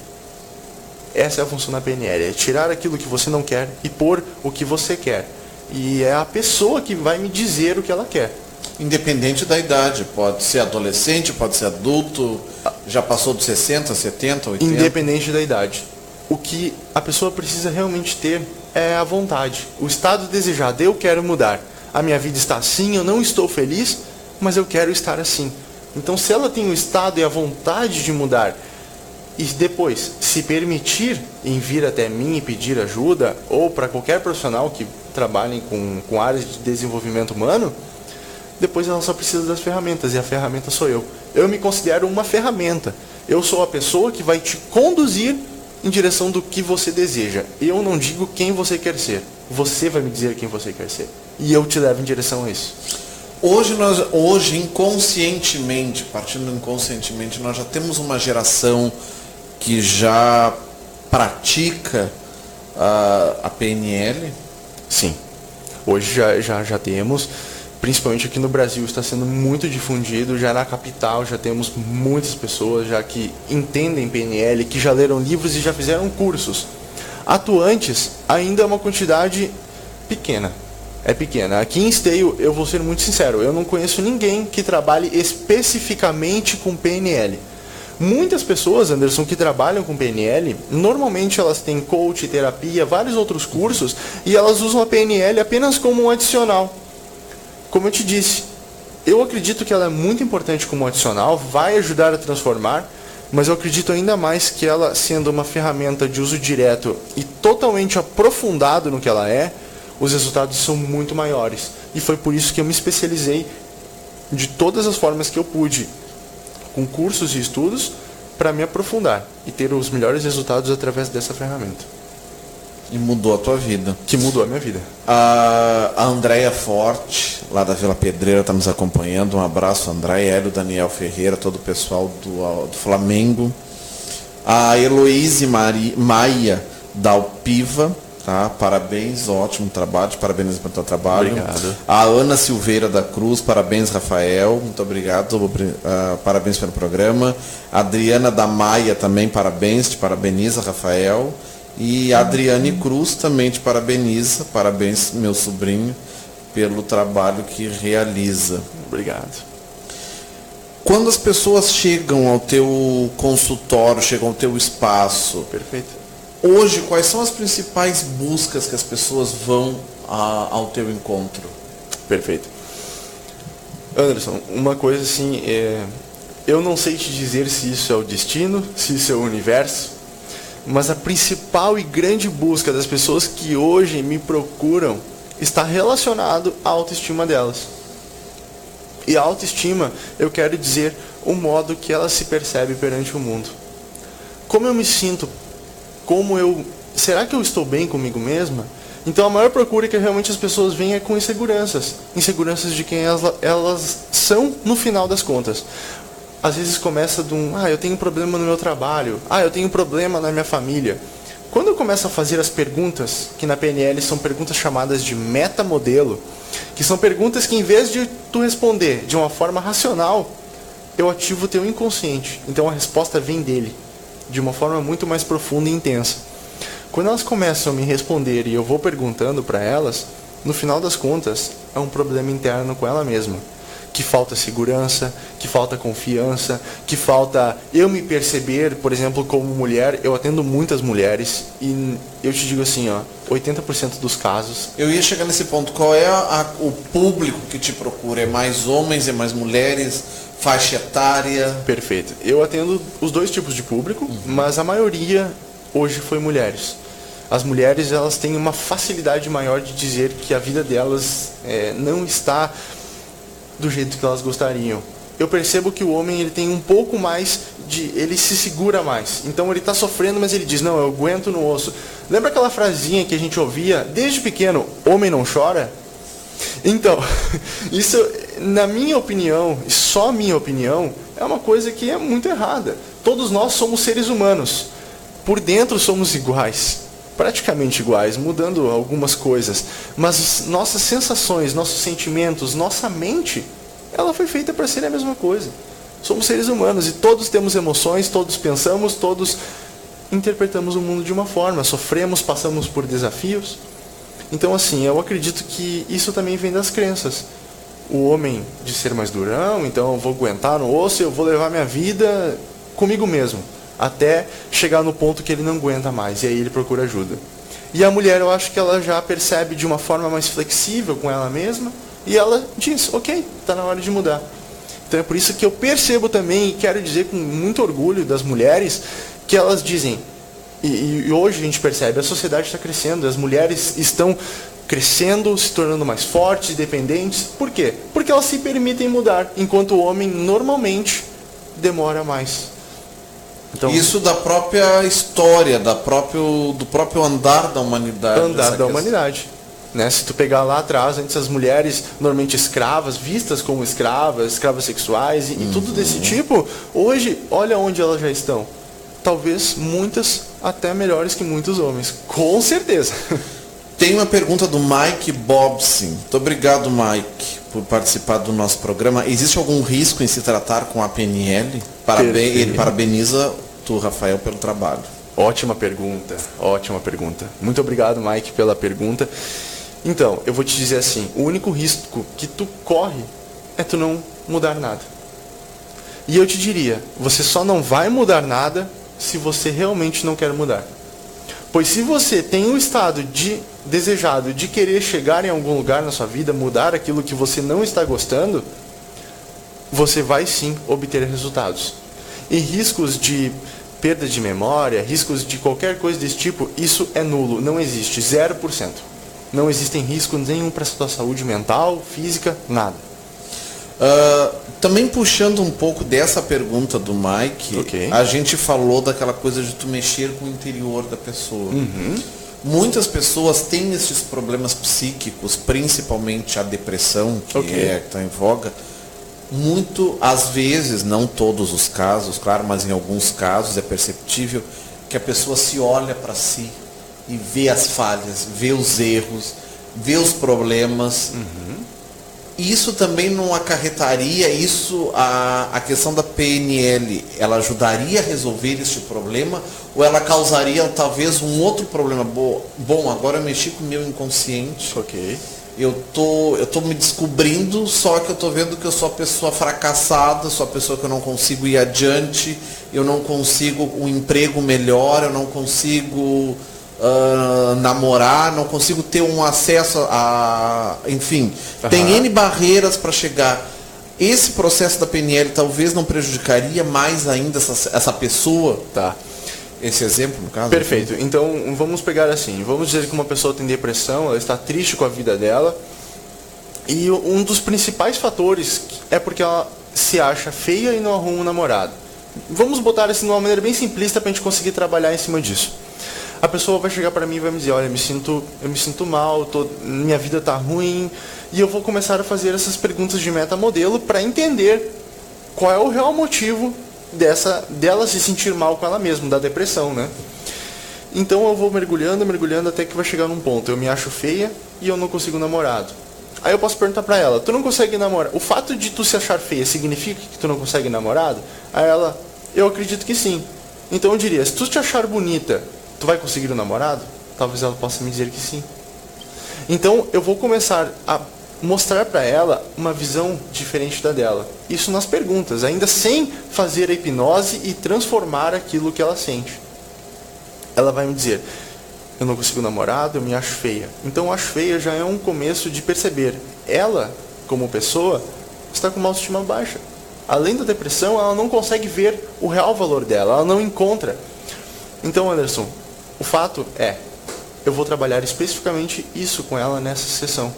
Essa é a função da PNL, é tirar aquilo que você não quer e pôr o que você quer. E é a pessoa que vai me dizer o que ela quer. Independente da idade, pode ser adolescente, pode ser adulto, já passou dos 60, 70, 80. Independente da idade. O que a pessoa precisa realmente ter é a vontade, o estado desejado. Eu quero mudar. A minha vida está assim, eu não estou feliz, mas eu quero estar assim. Então, se ela tem o estado e a vontade de mudar, e depois se permitir em vir até mim e pedir ajuda, ou para qualquer profissional que trabalhe com áreas de desenvolvimento humano, depois ela só precisa das ferramentas, e a ferramenta sou eu. Eu me considero uma ferramenta. Eu sou a pessoa que vai te conduzir em direção do que você deseja. Eu não digo quem você quer ser. Você vai me dizer quem você quer ser. E eu te levo em direção a isso. Hoje inconscientemente, partindo inconscientemente, nós já temos uma geração que já pratica a PNL? Sim. Hoje já temos, principalmente aqui no Brasil, está sendo muito difundido. Já na capital já temos muitas pessoas já que entendem PNL, que já leram livros e já fizeram cursos. Atuantes ainda é uma quantidade pequena. É pequena. Aqui em Esteio, eu vou ser muito sincero, eu não conheço ninguém que trabalhe especificamente com PNL. Muitas pessoas, Anderson, que trabalham com PNL, normalmente elas têm coach, terapia, vários outros cursos, e elas usam a PNL apenas como um adicional. Como eu te disse, eu acredito que ela é muito importante como adicional, vai ajudar a transformar, mas eu acredito ainda mais que ela, sendo uma ferramenta de uso direto e totalmente aprofundado no que ela é, os resultados são muito maiores. E foi por isso que eu me especializei de todas as formas que eu pude, com cursos e estudos, para me aprofundar e ter os melhores resultados através dessa ferramenta. E mudou a tua vida. Que mudou a minha vida. A Andréia Forte, lá da Vila Pedreira, está nos acompanhando. Um abraço, Andréia, Hélio, Daniel Ferreira, todo o pessoal do Flamengo. A Heloíse Maia, da Alpiva, tá? Parabéns, ótimo trabalho, parabéns pelo teu trabalho. Obrigado. A Ana Silveira da Cruz, parabéns, Rafael, muito obrigado, parabéns pelo programa. A Adriana da Maia também, parabéns, te parabeniza, Rafael. E a Adriane Cruz também te parabeniza, parabéns, meu sobrinho, pelo trabalho que realiza. Obrigado. Quando as pessoas chegam ao teu consultório, chegam ao teu espaço, Perfeito. hoje, quais são as principais buscas que as pessoas vão ao teu encontro? Perfeito. Anderson, uma coisa assim, eu não sei te dizer se isso é o destino, se isso é o universo, mas a principal e grande busca das pessoas que hoje me procuram está relacionado à autoestima delas. E a autoestima, eu quero dizer, o modo que ela se percebe perante o mundo. como eu me sinto, será que eu estou bem comigo mesma? Então a maior procura que realmente as pessoas veem é com inseguranças de quem elas são no final das contas. Às vezes começa de eu tenho um problema no meu trabalho, eu tenho um problema na minha família. Quando eu começo a fazer as perguntas, que na PNL são perguntas chamadas de metamodelo, que são perguntas que em vez de tu responder de uma forma racional, eu ativo o teu inconsciente. Então a resposta vem dele, de uma forma muito mais profunda e intensa. Quando elas começam a me responder e eu vou perguntando para elas, no final das contas, é um problema interno com ela mesma. Que falta segurança, que falta confiança, que falta eu me perceber, por exemplo, como mulher. Eu atendo muitas mulheres e eu te digo assim, 80% dos casos... Eu ia chegar nesse ponto. Qual é o público que te procura? É mais homens, é mais mulheres? Faixa etária? Perfeito. Eu atendo os dois tipos de público, mas a maioria hoje foi mulheres. As mulheres, elas têm uma facilidade maior de dizer que a vida delas não está do jeito que elas gostariam. Eu percebo que o homem ele tem um pouco mais ele se segura mais. Então ele está sofrendo, mas ele diz, não, eu aguento no osso. Lembra aquela frasinha que a gente ouvia desde pequeno, homem não chora? Então, isso, na minha opinião, só minha opinião, é uma coisa que é muito errada. Todos nós somos seres humanos. Por dentro somos iguais. Praticamente iguais, mudando algumas coisas, mas nossas sensações, nossos sentimentos, nossa mente, ela foi feita para ser a mesma coisa. Somos seres humanos e todos temos emoções, todos pensamos, todos interpretamos o mundo de uma forma, sofremos, passamos por desafios. Então assim, eu acredito que isso também vem das crenças. O homem de ser mais durão, então eu vou aguentar no osso, eu vou levar minha vida comigo mesmo. Até chegar no ponto que ele não aguenta mais, e aí ele procura ajuda. E a mulher, eu acho que ela já percebe de uma forma mais flexível com ela mesma, e ela diz, ok, está na hora de mudar. Então é por isso que eu percebo também, e quero dizer com muito orgulho das mulheres, que elas dizem, e hoje a gente percebe, a sociedade está crescendo, as mulheres estão crescendo, se tornando mais fortes, independentes. Por quê? Porque elas se permitem mudar, enquanto o homem normalmente demora mais. Então, isso da própria história, do próprio andar da humanidade. Andar da humanidade. Né? Se tu pegar lá atrás, antes as mulheres normalmente escravas, vistas como escravas sexuais e tudo desse tipo, hoje, olha onde elas já estão. Talvez muitas até melhores que muitos homens. Com certeza. Tem uma pergunta do Mike Bobson. Muito obrigado, Mike, por participar do nosso programa. Existe algum risco em se tratar com a PNL? Ele parabeniza tu, Rafael, pelo trabalho. Ótima pergunta, ótima pergunta. Muito obrigado, Mike, pela pergunta. Então, eu vou te dizer assim, o único risco que tu corre é tu não mudar nada. E eu te diria, você só não vai mudar nada se você realmente não quer mudar. Pois se você tem um estado desejado de querer chegar em algum lugar na sua vida, mudar aquilo que você não está gostando, você vai sim obter resultados. E riscos de perda de memória, riscos de qualquer coisa desse tipo, isso é nulo, não existe, 0%. Não existem riscos nenhum para a sua saúde mental, física, nada. Também puxando um pouco dessa pergunta do Mike, a gente falou daquela coisa de tu mexer com o interior da pessoa. Muitas pessoas têm esses problemas psíquicos, principalmente a depressão, que está em voga. Muito, às vezes, não todos os casos, claro, mas em alguns casos é perceptível que a pessoa se olha para si e vê as falhas, vê os erros, vê os problemas. Isso também não acarretaria, a questão da PNL, ela ajudaria a resolver este problema ou ela causaria talvez um outro problema? Bom, agora eu mexi com o meu inconsciente. Eu tô me descobrindo, só que eu tô vendo que eu sou a pessoa fracassada, sou a pessoa que eu não consigo ir adiante, eu não consigo um emprego melhor, eu não consigo namorar, não consigo ter um acesso a... Enfim, tem N barreiras para chegar. Esse processo da PNL talvez não prejudicaria mais ainda essa pessoa? Esse exemplo, no caso? Perfeito. Então, vamos pegar assim. Vamos dizer que uma pessoa tem depressão, ela está triste com a vida dela. E um dos principais fatores é porque ela se acha feia e não arruma um namorado. Vamos botar isso de uma maneira bem simplista para a gente conseguir trabalhar em cima disso. A pessoa vai chegar para mim e vai me dizer, olha, eu me sinto mal, minha vida está ruim, e eu vou começar a fazer essas perguntas de metamodelo para entender qual é o real motivo dela se sentir mal com ela mesma, da depressão, né? Então eu vou mergulhando até que vai chegar num ponto. Eu me acho feia e eu não consigo namorado. Aí eu posso perguntar pra ela, tu não consegue namorar? O fato de tu se achar feia significa que tu não consegue namorado? Aí ela, eu acredito que sim. Então eu diria, se tu te achar bonita, tu vai conseguir um namorado? Talvez ela possa me dizer que sim. Então eu vou começar a mostrar para ela uma visão diferente da dela. Isso nas perguntas, ainda sem fazer a hipnose e transformar aquilo que ela sente. Ela vai me dizer, eu não consigo namorado, eu me acho feia. Então, acho feia já é um começo de perceber. Ela, como pessoa, está com uma autoestima baixa. Além da depressão, ela não consegue ver o real valor dela, ela não encontra. Então, Anderson, o fato é, eu vou trabalhar especificamente isso com ela nessa sessão.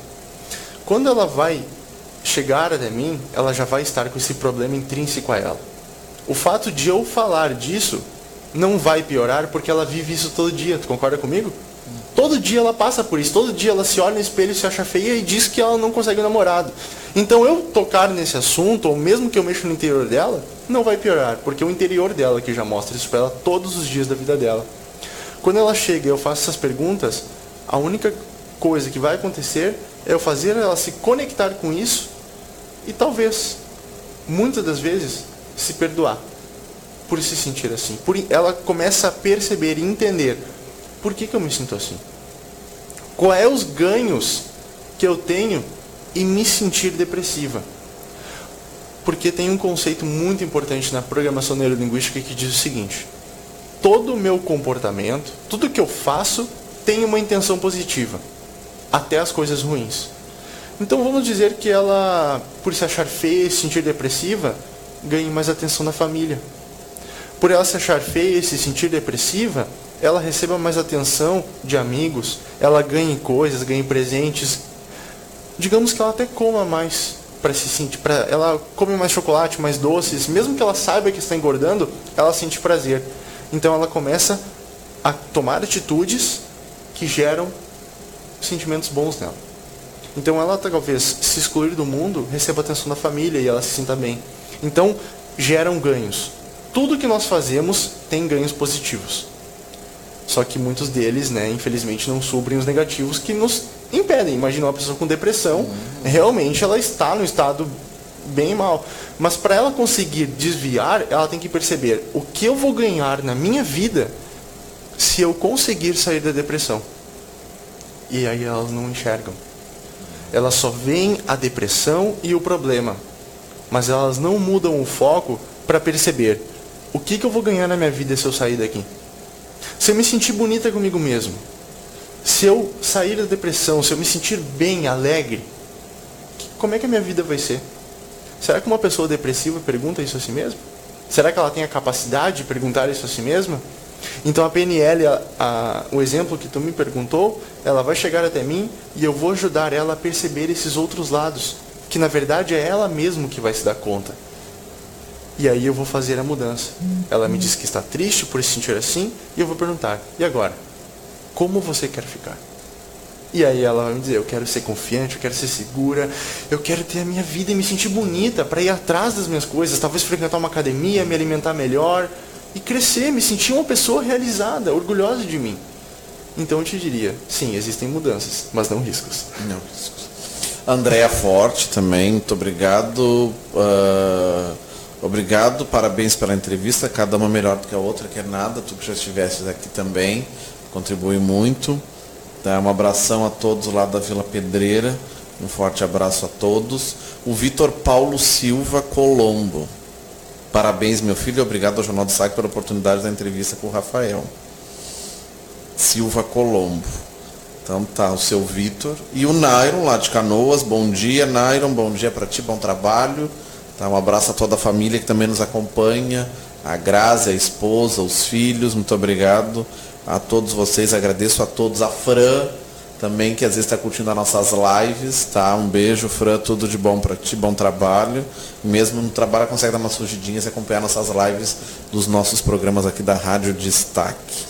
Quando ela vai chegar até mim, ela já vai estar com esse problema intrínseco a ela. O fato de eu falar disso não vai piorar porque ela vive isso todo dia. Tu concorda comigo? Todo dia ela passa por isso. Todo dia ela se olha no espelho, se acha feia e diz que ela não consegue um namorado. Então eu tocar nesse assunto, ou mesmo que eu mexa no interior dela, não vai piorar. Porque é o interior dela que já mostra isso para ela todos os dias da vida dela. Quando ela chega e eu faço essas perguntas, a única coisa que vai acontecer é eu fazer ela se conectar com isso e talvez, muitas das vezes, se perdoar por se sentir assim. Ela começa a perceber e entender por que eu me sinto assim. Quais é os ganhos que eu tenho em me sentir depressiva. Porque tem um conceito muito importante na programação neurolinguística que diz o seguinte: todo o meu comportamento, tudo que eu faço tem uma intenção positiva, até as coisas ruins. Então vamos dizer que ela, por se achar feia e se sentir depressiva, ganhe mais atenção da família. Por ela se achar feia e se sentir depressiva, ela receba mais atenção de amigos, ela ganhe coisas, ganhe presentes. Digamos que ela até coma mais para se sentir, ela come mais chocolate, mais doces, mesmo que ela saiba que está engordando, ela sente prazer. Então ela começa a tomar atitudes que geram sentimentos bons nela. Então ela talvez se excluir do mundo, receba atenção da família e ela se sinta bem. Então geram ganhos. Tudo que nós fazemos tem ganhos positivos. Só que muitos deles, infelizmente, não suprem os negativos que nos impedem. Imagina uma pessoa com depressão, realmente ela está no estado bem mal. Mas para ela conseguir desviar, ela tem que perceber o que eu vou ganhar na minha vida se eu conseguir sair da depressão. E aí elas não enxergam. Elas só veem a depressão e o problema. Mas elas não mudam o foco para perceber o que eu vou ganhar na minha vida se eu sair daqui. Se eu me sentir bonita comigo mesmo, se eu sair da depressão, se eu me sentir bem, alegre, como é que a minha vida vai ser? Será que uma pessoa depressiva pergunta isso a si mesma? Será que ela tem a capacidade de perguntar isso a si mesma? Então a PNL, o exemplo que tu me perguntou, ela vai chegar até mim e eu vou ajudar ela a perceber esses outros lados, que na verdade é ela mesma que vai se dar conta. E aí eu vou fazer a mudança. Ela me diz que está triste por se sentir assim, e eu vou perguntar, e agora? Como você quer ficar? E aí ela vai me dizer, eu quero ser confiante, eu quero ser segura, eu quero ter a minha vida e me sentir bonita, para ir atrás das minhas coisas, talvez frequentar uma academia, me alimentar melhor, e crescer, me sentir uma pessoa realizada, orgulhosa de mim. Então eu te diria, sim, existem mudanças, mas não riscos. Não riscos. Andréa Forte também, muito obrigado. Obrigado, parabéns pela entrevista, cada uma melhor do que a outra, que é nada, tu que já estiveste aqui também, contribui muito. Tá, um abração a todos lá da Vila Pedreira, um forte abraço a todos. O Vitor Paulo Silva Colombo, parabéns meu filho, obrigado ao Jornal do Saque pela oportunidade da entrevista com o Rafael. Silva Colombo. Então tá, o seu Vitor. E o Nairon lá de Canoas, bom dia Nairon, bom dia para ti, bom trabalho. Tá, um abraço a toda a família que também nos acompanha, a Grazi, a esposa, os filhos, muito obrigado a todos vocês, agradeço a todos, a Fran, também, que às vezes está curtindo as nossas lives, tá? Um beijo, Fran, tudo de bom para ti, bom trabalho. Mesmo no trabalho consegue dar umas fugidinhas e acompanhar nossas lives dos nossos programas aqui da Rádio Destaque.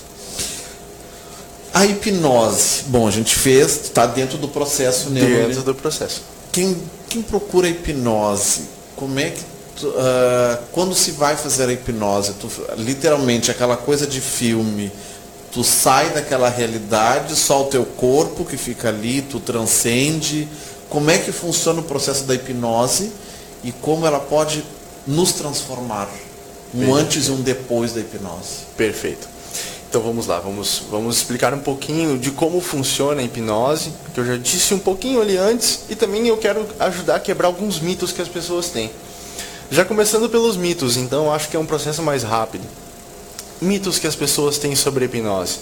A hipnose, bom, a gente fez, está dentro do processo neurolinguístico. Dentro do processo. Quem procura a hipnose, como é que quando se vai fazer a hipnose, literalmente aquela coisa de filme, tu sai daquela realidade, só o teu corpo que fica ali, tu transcende. Como é que funciona o processo da hipnose e como ela pode nos transformar? Um antes e um depois da hipnose. Perfeito. Então vamos lá, vamos explicar um pouquinho de como funciona a hipnose, que eu já disse um pouquinho ali antes, e também eu quero ajudar a quebrar alguns mitos que as pessoas têm. Já começando pelos mitos, então acho que é um processo mais rápido. Mitos que as pessoas têm sobre a hipnose.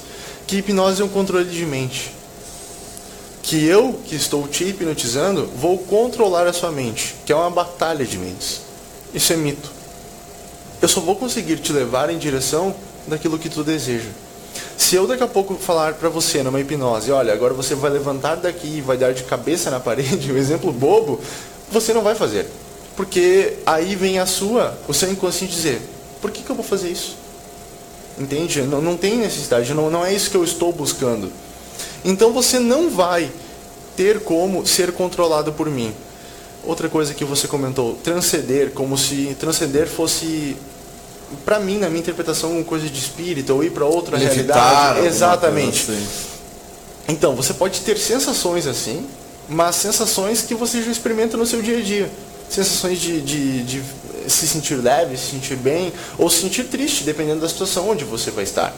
Que hipnose é um controle de mente. Que eu, que estou te hipnotizando, vou controlar a sua mente, que é uma batalha de mentes. Isso é mito. Eu só vou conseguir te levar em direção daquilo que tu deseja. Se eu daqui a pouco falar para você numa hipnose, olha, agora você vai levantar daqui e vai dar de cabeça na parede, um exemplo bobo, você não vai fazer. Porque aí vem o seu inconsciente dizer, por que eu vou fazer isso? Entende? Não tem necessidade, não é isso que eu estou buscando. Então você não vai ter como ser controlado por mim. Outra coisa que você comentou, transcender, como se transcender fosse, para mim, na minha interpretação, uma coisa de espírito, ou ir para outra realidade. Exatamente. Assim. Então, você pode ter sensações assim, mas sensações que você já experimenta no seu dia a dia. Sensações de se sentir leve, se sentir bem, ou se sentir triste, dependendo da situação onde você vai estar.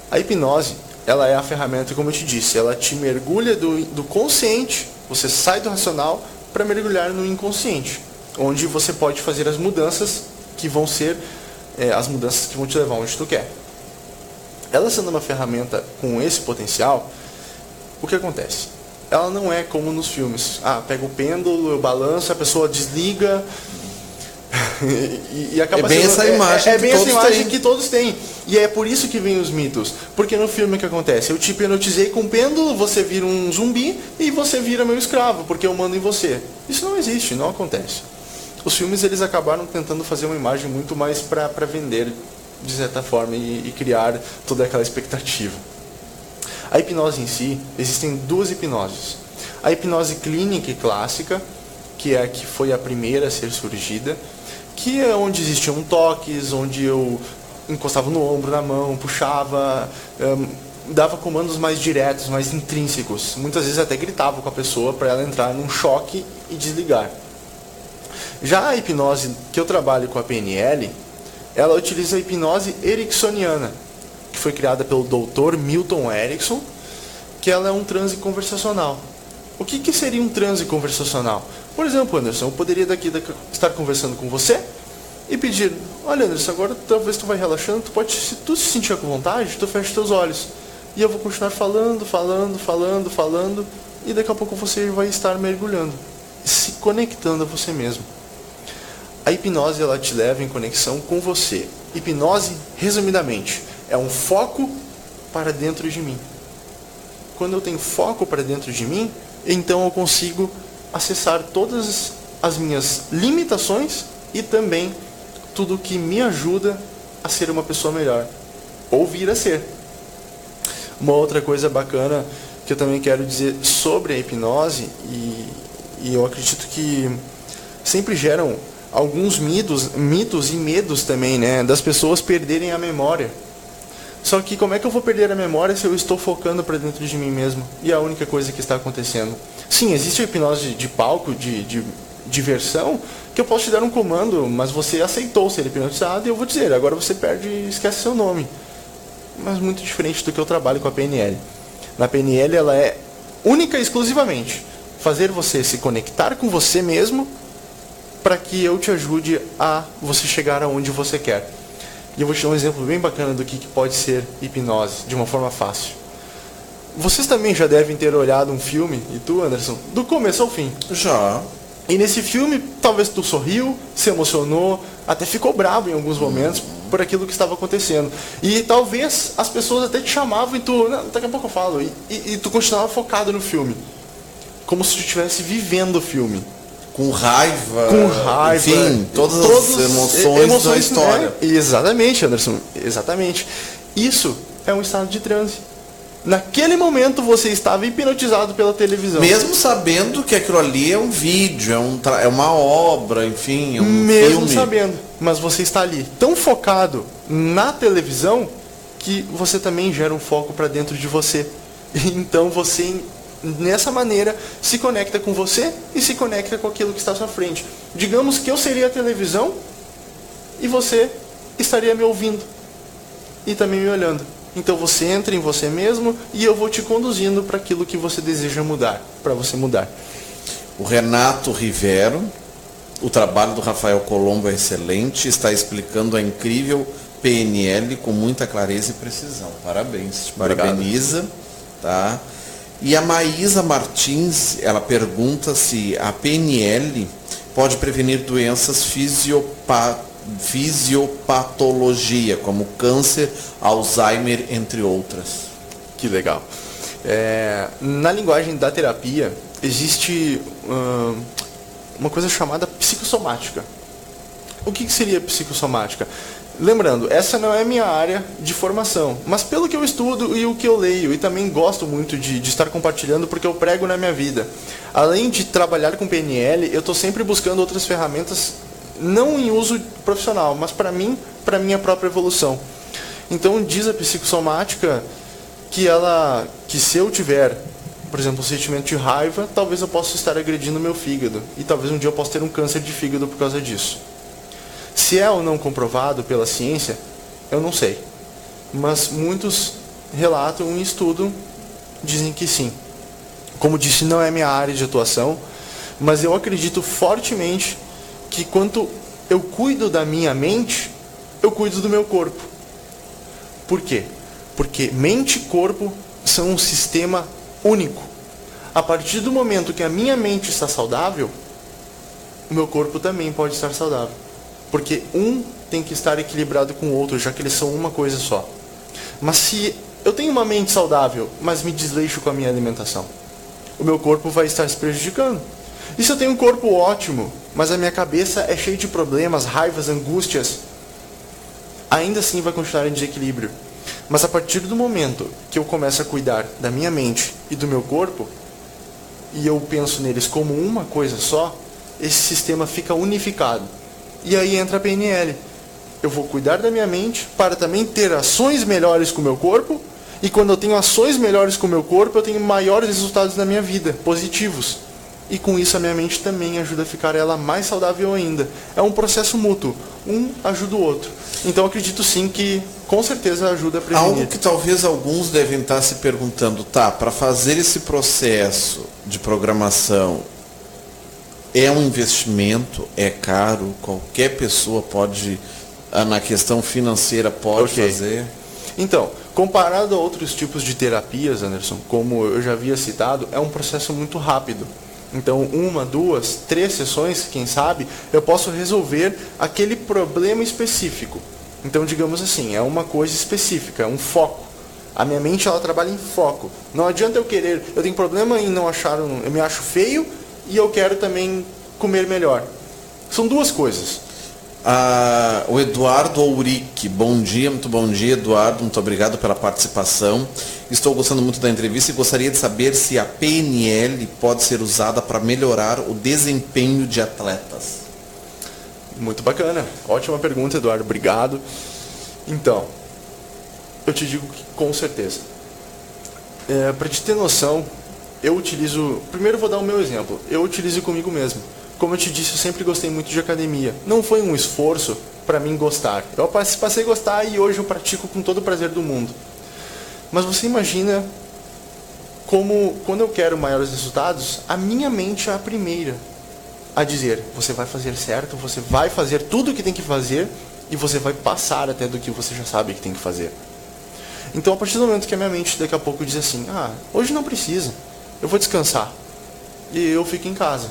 A hipnose, ela é a ferramenta, como eu te disse, ela te mergulha do consciente, você sai do racional para mergulhar no inconsciente, onde você pode fazer as mudanças que vão ser as mudanças que vão te levar onde tu quer. Ela sendo uma ferramenta com esse potencial, o que acontece? Ela não é como nos filmes. Pega o pêndulo, eu balanço, a pessoa desliga e acaba bem sendo, essa imagem bem essa imagem que todos têm. E é por isso que vem os mitos. Porque no filme o que acontece? Eu te hipnotizei com o pêndulo, você vira um zumbi e você vira meu escravo, porque eu mando em você. Isso não existe, não acontece. Os filmes eles acabaram tentando fazer uma imagem muito mais para vender, de certa forma, e criar toda aquela expectativa. A hipnose em si, existem duas hipnoses. A hipnose clínica e clássica, que é a que foi a primeira a ser surgida, que é onde existiam toques, onde eu encostava no ombro, na mão, puxava, dava comandos mais diretos, mais intrínsecos. Muitas vezes até gritava com a pessoa para ela entrar num choque e desligar. Já a hipnose que eu trabalho com a PNL, ela utiliza a hipnose ericksoniana, que foi criada pelo Dr. Milton Erickson, que ela é um transe conversacional. O que seria um transe conversacional? Por exemplo, Anderson, eu poderia estar conversando com você e pedir, olha Anderson, agora talvez tu vai relaxando, se tu se sentir com vontade, tu fecha teus olhos. E eu vou continuar falando, e daqui a pouco você vai estar mergulhando, se conectando a você mesmo. A hipnose, ela te leva em conexão com você. Hipnose, resumidamente, é um foco para dentro de mim. Quando eu tenho foco para dentro de mim, então eu consigo acessar todas as minhas limitações e também tudo que me ajuda a ser uma pessoa melhor, ou vir a ser. Uma outra coisa bacana que eu também quero dizer sobre a hipnose, e eu acredito que sempre geram alguns mitos e medos também, né, das pessoas perderem a memória. Só que como é que eu vou perder a memória se eu estou focando para dentro de mim mesmo? E é a única coisa que está acontecendo. Sim, existe a hipnose de palco, de diversão, que eu posso te dar um comando, mas você aceitou ser hipnotizado e eu vou dizer, agora você perde e esquece seu nome. Mas muito diferente do que eu trabalho com a PNL. Na PNL ela é única e exclusivamente fazer você se conectar com você mesmo para que eu te ajude a você chegar aonde você quer. E eu vou te dar um exemplo bem bacana do que pode ser hipnose, de uma forma fácil. Vocês também já devem ter olhado um filme, e tu, Anderson, do começo ao fim. Já. E nesse filme, talvez tu sorriu, se emocionou, até ficou bravo em alguns momentos, por aquilo que estava acontecendo. E talvez as pessoas até te chamavam e tu, não, daqui a pouco eu falo, e tu continuava focado no filme. Como se tu estivesse vivendo o filme. Com raiva, enfim, todas as emoções da história. Né? Exatamente, Anderson, exatamente. Isso é um estado de transe. Naquele momento você estava hipnotizado pela televisão. Mesmo sabendo que aquilo ali é um vídeo, é uma obra, enfim, é um Mesmo filme. sabendo, mas você está ali tão focado na televisão que você também gera um foco para dentro de você. Então você, nessa maneira, se conecta com você e se conecta com aquilo que está à sua frente. Digamos que eu seria a televisão e você estaria me ouvindo e também me olhando. Então você entra em você mesmo e eu vou te conduzindo para aquilo que você deseja mudar, para você mudar. O Renato Rivero, o trabalho do Rafael Colombo é excelente, está explicando a incrível PNL com muita clareza e precisão. Parabéns, te parabeniza, tá? E a Maísa Martins, ela pergunta se a PNL pode prevenir doenças fisiopatologia, como câncer, Alzheimer, entre outras. Que legal. Na linguagem da terapia, existe uma coisa chamada psicossomática. O que seria psicossomática? Lembrando, essa não é minha área de formação, mas pelo que eu estudo e o que eu leio, e também gosto muito de estar compartilhando porque eu prego na minha vida. Além de trabalhar com PNL, eu estou sempre buscando outras ferramentas, não em uso profissional, mas para mim, para minha própria evolução. Então diz a psicossomática que se eu tiver, por exemplo, um sentimento de raiva, talvez eu possa estar agredindo o meu fígado, e talvez um dia eu possa ter um câncer de fígado por causa disso. Se é ou não comprovado pela ciência, eu não sei. Mas muitos relatam em estudo, dizem que sim. Como disse, não é minha área de atuação, mas eu acredito fortemente que quando eu cuido da minha mente, eu cuido do meu corpo. Por quê? Porque mente e corpo são um sistema único. A partir do momento que a minha mente está saudável, o meu corpo também pode estar saudável. Porque um tem que estar equilibrado com o outro, já que eles são uma coisa só. Mas se eu tenho uma mente saudável, mas me desleixo com a minha alimentação, o meu corpo vai estar se prejudicando. E se eu tenho um corpo ótimo, mas a minha cabeça é cheia de problemas, raivas, angústias, ainda assim vai continuar em desequilíbrio. Mas a partir do momento que eu começo a cuidar da minha mente e do meu corpo, e eu penso neles como uma coisa só, esse sistema fica unificado. E aí entra a PNL. Eu vou cuidar da minha mente para também ter ações melhores com o meu corpo, e quando eu tenho ações melhores com o meu corpo, eu tenho maiores resultados na minha vida, positivos. E com isso a minha mente também ajuda a ficar ela mais saudável ainda. É um processo mútuo, um ajuda o outro. Então acredito sim que com certeza ajuda a prevenir. Algo que talvez alguns devem estar se perguntando, para fazer esse processo de programação, é um investimento, é caro, qualquer pessoa pode, na questão financeira, pode fazer? Então, comparado a outros tipos de terapias, Anderson, como eu já havia citado, é um processo muito rápido. Então, 1, 2, 3 sessões, quem sabe, eu posso resolver aquele problema específico. Então, digamos assim, é uma coisa específica, é um foco. A minha mente, ela trabalha em foco. Não adianta eu tenho problema em não achar, eu me acho feio e eu quero também comer melhor. São duas coisas. O Eduardo Ourique, bom dia, muito bom dia, Eduardo, muito obrigado pela participação. Estou gostando muito da entrevista e gostaria de saber se a PNL pode ser usada para melhorar o desempenho de atletas. Muito bacana, ótima pergunta, Eduardo, obrigado. Então, eu te digo que com certeza. Para te ter noção, eu utilizo, primeiro vou dar o meu exemplo, eu utilizo comigo mesmo. Como eu te disse, eu sempre gostei muito de academia. Não foi um esforço para mim gostar. Eu passei a gostar e hoje eu pratico com todo o prazer do mundo. Mas você imagina como, quando eu quero maiores resultados, a minha mente é a primeira a dizer, você vai fazer certo, você vai fazer tudo o que tem que fazer e você vai passar até do que você já sabe que tem que fazer. Então, a partir do momento que a minha mente daqui a pouco diz assim, hoje não precisa, eu vou descansar. E eu fico em casa.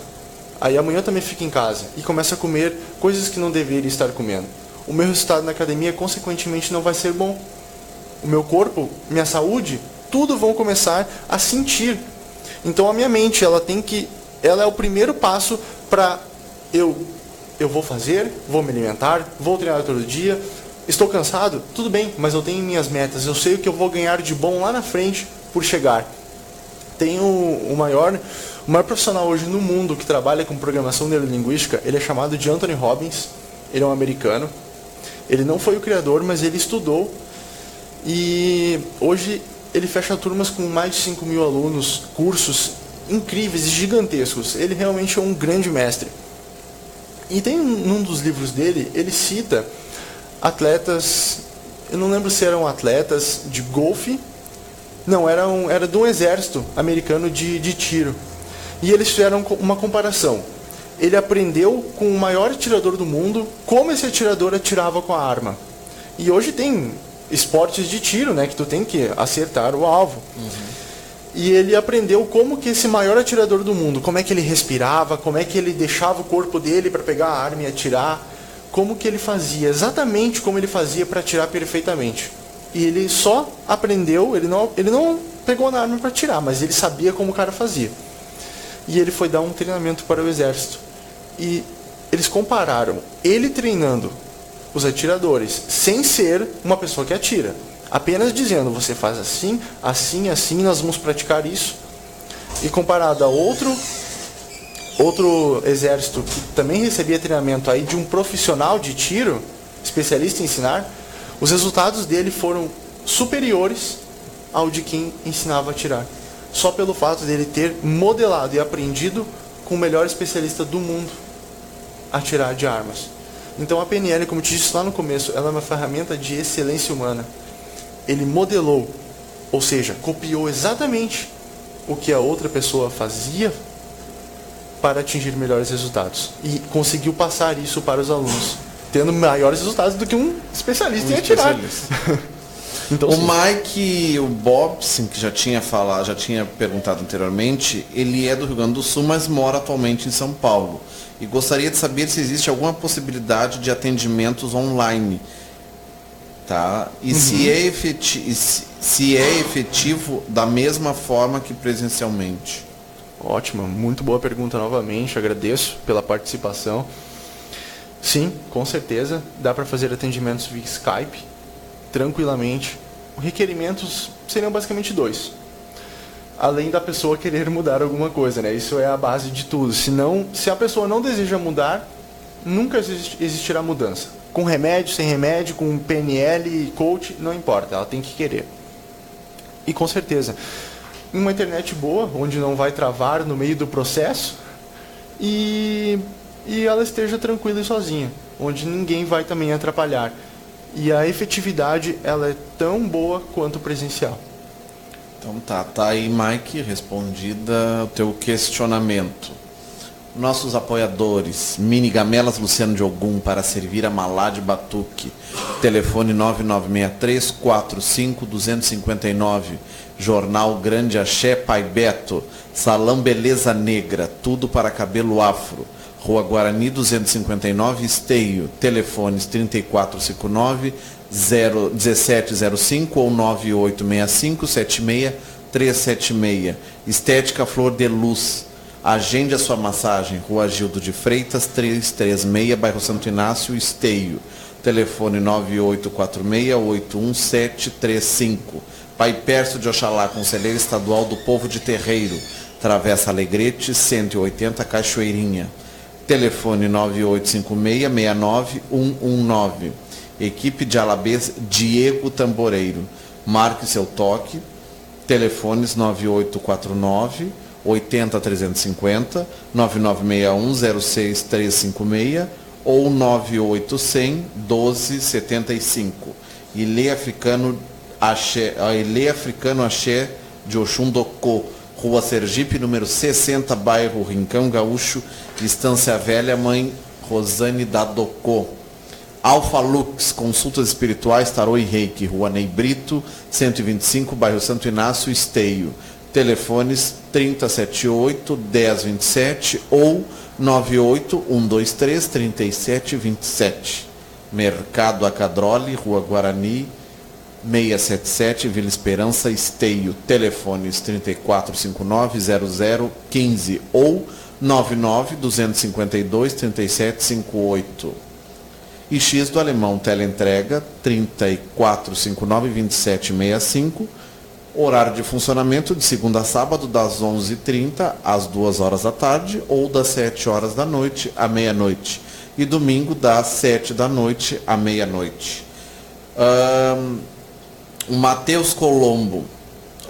Aí amanhã eu também fico em casa e começo a comer coisas que não deveria estar comendo. o meu resultado na academia, consequentemente, não vai ser bom. O meu corpo, minha saúde, tudo vão começar a sentir. Então a minha mente, ela é o primeiro passo para eu vou fazer, vou me alimentar, vou treinar todo dia. Estou cansado? Tudo bem, mas eu tenho minhas metas, eu sei o que eu vou ganhar de bom lá na frente por chegar. Tenho o maior profissional hoje no mundo que trabalha com programação neurolinguística, ele é chamado de Anthony Robbins, ele é um americano. Ele não foi o criador, mas ele estudou e hoje ele fecha turmas com mais de 5 mil alunos, cursos incríveis e gigantescos. Ele realmente é um grande mestre. E tem num dos livros dele, ele cita atletas, eu não lembro se eram atletas de golfe, não, era de um exército americano de tiro. E eles fizeram uma comparação. Ele aprendeu com o maior atirador do mundo como esse atirador atirava com a arma. E hoje tem esportes de tiro, né, que tu tem que acertar o alvo. E ele aprendeu como que esse maior atirador do mundo, como é que ele respirava, como é que ele deixava o corpo dele para pegar a arma e atirar, como que ele fazia, exatamente como ele fazia para atirar perfeitamente. E ele só aprendeu, ele não pegou na arma para atirar, mas ele sabia como o cara fazia. E ele foi dar um treinamento para o exército. E eles compararam ele treinando os atiradores, sem ser uma pessoa que atira. Apenas dizendo, você faz assim, assim, assim, nós vamos praticar isso. E comparado a outro exército que também recebia treinamento aí de um profissional de tiro, especialista em ensinar, os resultados dele foram superiores ao de quem ensinava a atirar. Só pelo fato dele ter modelado e aprendido com o melhor especialista do mundo a atirar de armas. Então a PNL, como eu te disse lá no começo, ela é uma ferramenta de excelência humana. Ele modelou, ou seja, copiou exatamente o que a outra pessoa fazia para atingir melhores resultados. E conseguiu passar isso para os alunos, tendo maiores resultados do que um especialista em atirar. Então, o Mike, o Bobson, que já tinha perguntado anteriormente, ele é do Rio Grande do Sul, mas mora atualmente em São Paulo. E gostaria de saber se existe alguma possibilidade de atendimentos online. Tá? E se é efetivo da mesma forma que presencialmente. Ótimo, muito boa pergunta novamente, agradeço pela participação. Sim, com certeza, dá para fazer atendimentos via Skype, tranquilamente. Requerimentos seriam basicamente 2. Além da pessoa querer mudar alguma coisa, né? Isso é a base de tudo. Se a pessoa não deseja mudar, nunca existirá mudança. Com remédio, sem remédio, com PNL, coach, não importa, ela tem que querer. E com certeza, uma internet boa, onde não vai travar no meio do processo, e ela esteja tranquila e sozinha, onde ninguém vai também atrapalhar. E a efetividade, ela é tão boa quanto presencial. Então tá aí, Mike, respondida o teu questionamento. Nossos apoiadores, Mini Gamelas Luciano de Ogum, para servir a Malá de Batuque. Telefone 9963-45-259. Jornal Grande Axé Pai Beto. Salão Beleza Negra, tudo para cabelo afro. Rua Guarani 259, Esteio. Telefones 3459-1705 ou 9865-76376. Estética Flor de Luz. Agende a sua massagem. Rua Gildo de Freitas 336, bairro Santo Inácio, Esteio. Telefone 9846-81735. Pai Pércio de Oxalá, Conselheiro Estadual do Povo de Terreiro. Travessa Alegrete 180, Cachoeirinha. Telefone 9856-69119. Equipe de Alabês Diego Tamboreiro. Marque seu toque. Telefones 9849-80350, 9961-06356 ou 9800-1275. Ilê Africano Axé de Oxundocô, Rua Sergipe, número 60, bairro Rincão Gaúcho, Estância Velha, Mãe Rosane da Docô. Alfa Lux, consultas espirituais, tarô e reiki, Rua Ney Brito, 125, bairro Santo Inácio, Esteio. Telefones 3078-1027 ou 98123-3727. Mercado Acadrole, Rua Guarani, 677, Vila Esperança, Esteio. Telefones 3459-0015 ou 99-252-3758. E X do Alemão Teleentrega 3459-2765. Horário de funcionamento de segunda a sábado das 11h30 às 2h da tarde ou das 7 horas da noite à meia-noite. E domingo das 7 da noite à meia-noite. O Matheus Colombo.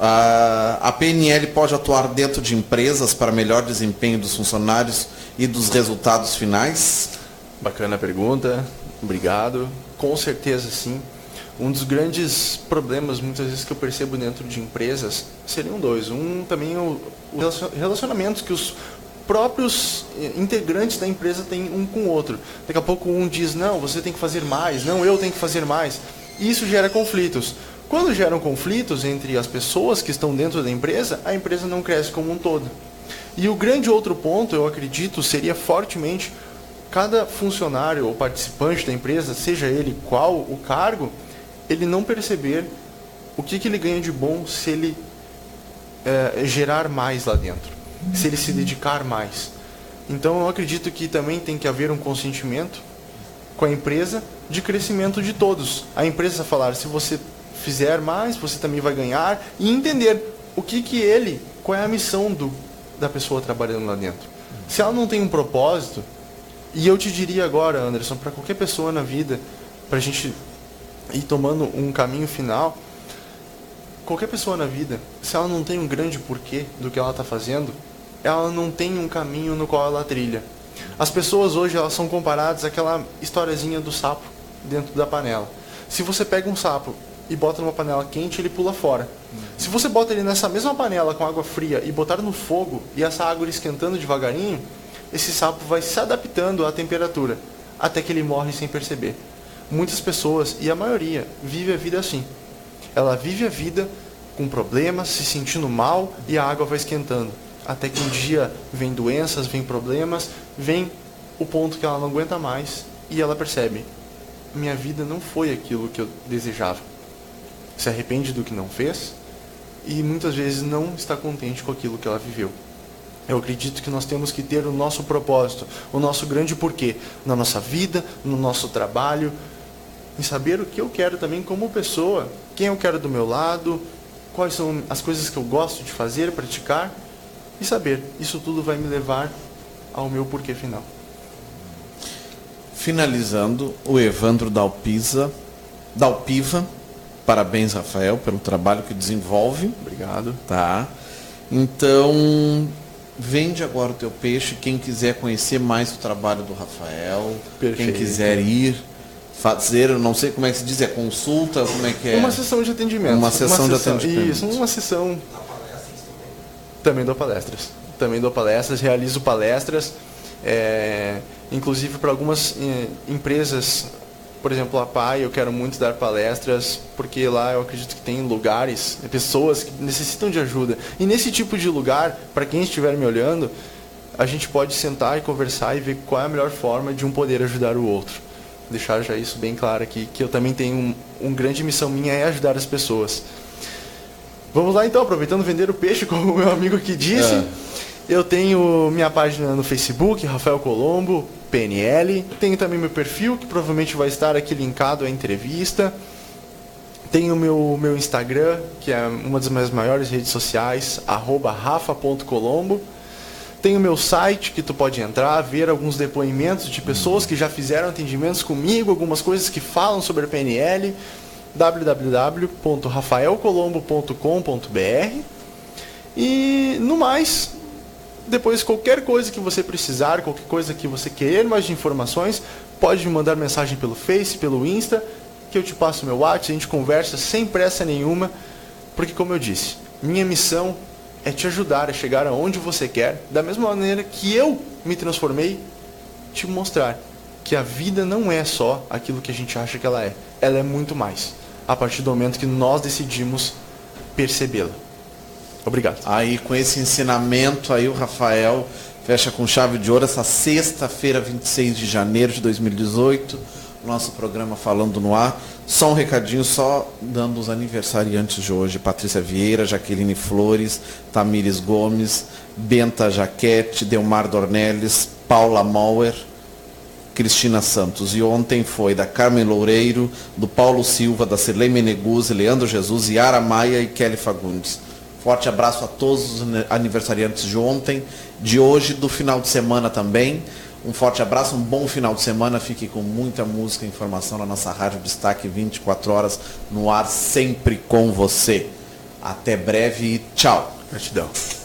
A PNL pode atuar dentro de empresas para melhor desempenho dos funcionários e dos resultados finais? Bacana a pergunta, obrigado. Com certeza sim. Um dos grandes problemas, muitas vezes, que eu percebo dentro de empresas seriam dois. Um também o relacionamentos que os próprios integrantes da empresa têm um com o outro. Daqui a pouco um diz, não, você tem que fazer mais, não, eu tenho que fazer mais. E isso gera conflitos. Quando geram conflitos entre as pessoas que estão dentro da empresa, a empresa não cresce como um todo. E o grande outro ponto, eu acredito, seria fortemente cada funcionário ou participante da empresa, seja ele qual o cargo, ele não perceber o que ele ganha de bom se ele gerar mais lá dentro, se ele se dedicar mais. Então eu acredito que também tem que haver um consentimento com a empresa de crescimento de todos. A empresa falar, se você fizer mais, você também vai ganhar, e entender qual é a missão da pessoa trabalhando lá dentro. Se ela não tem um propósito, e eu te diria agora, Anderson, para qualquer pessoa na vida, para a gente ir tomando um caminho final, qualquer pessoa na vida, se ela não tem um grande porquê do que ela está fazendo, ela não tem um caminho no qual ela trilha. As pessoas hoje, elas são comparadas àquela historiazinha do sapo dentro da panela. Se você pega um sapo e bota numa panela quente, ele pula fora. Se você bota ele nessa mesma panela com água fria e botar no fogo, e essa água esquentando devagarinho, esse sapo vai se adaptando à temperatura, até que ele morre sem perceber. Muitas pessoas, e a maioria, vive a vida assim. Ela vive a vida com problemas, se sentindo mal, e a água vai esquentando. Até que um dia vem doenças, vem problemas, vem o ponto que ela não aguenta mais, e ela percebe, minha vida não foi aquilo que eu desejava. Se arrepende do que não fez, e muitas vezes não está contente com aquilo que ela viveu. Eu acredito que nós temos que ter o nosso propósito, o nosso grande porquê, na nossa vida, no nosso trabalho, em saber o que eu quero também como pessoa, quem eu quero do meu lado, quais são as coisas que eu gosto de fazer, praticar, e saber, isso tudo vai me levar ao meu porquê final. Finalizando, o Evandro Dalpiva, parabéns, Rafael, pelo trabalho que desenvolve. Obrigado. Tá. Então, vende agora o teu peixe. Quem quiser conhecer mais o trabalho do Rafael, Perfeito. Quem quiser ir fazer, eu não sei como é que se diz, é consulta, como é que é? Uma sessão de atendimento. Uma sessão de atendimento. Isso, uma sessão. Também dou palestras. Realizo palestras, inclusive para algumas empresas. Por exemplo, a PAI, eu quero muito dar palestras, porque lá eu acredito que tem lugares, pessoas que necessitam de ajuda. E nesse tipo de lugar, para quem estiver me olhando, a gente pode sentar e conversar e ver qual é a melhor forma de um poder ajudar o outro. Deixar já isso bem claro aqui, que eu também tenho uma grande missão minha é ajudar as pessoas. Vamos lá então, aproveitando vender o peixe, como o meu amigo aqui disse. Eu tenho minha página no Facebook, Rafael Colombo, PNL. Tenho também meu perfil, que provavelmente vai estar aqui linkado à entrevista. Tenho meu Instagram, que é uma das minhas maiores redes sociais, @rafa.colombo. Tenho meu site, que tu pode entrar, ver alguns depoimentos de pessoas que já fizeram atendimentos comigo, algumas coisas que falam sobre a PNL, www.rafaelcolombo.com.br. E no mais, depois qualquer coisa que você precisar, qualquer coisa que você querer mais de informações, pode me mandar mensagem pelo Face, pelo Insta, que eu te passo meu WhatsApp, a gente conversa sem pressa nenhuma, porque como eu disse, minha missão é te ajudar a chegar aonde você quer, da mesma maneira que eu me transformei, te mostrar que a vida não é só aquilo que a gente acha que ela é muito mais, a partir do momento que nós decidimos percebê-la. Obrigado. Aí com esse ensinamento aí o Rafael fecha com chave de ouro essa sexta-feira, 26 de janeiro de 2018, nosso programa Falando no Ar. Só um recadinho, só dando os aniversariantes de hoje. Patrícia Vieira, Jaqueline Flores, Tamires Gomes, Benta Jaquete, Delmar Dornelles, Paula Mauer, Cristina Santos. E ontem foi da Carmen Loureiro, do Paulo Silva, da Cirlei Meneguzzi, Leandro Jesus, Yara Maia e Kelly Fagundes. Forte abraço a todos os aniversariantes de ontem, de hoje, do final de semana também. Um forte abraço, um bom final de semana. Fique com muita música e informação na nossa Rádio Destaque 24 horas no ar, sempre com você. Até breve e tchau. Gratidão.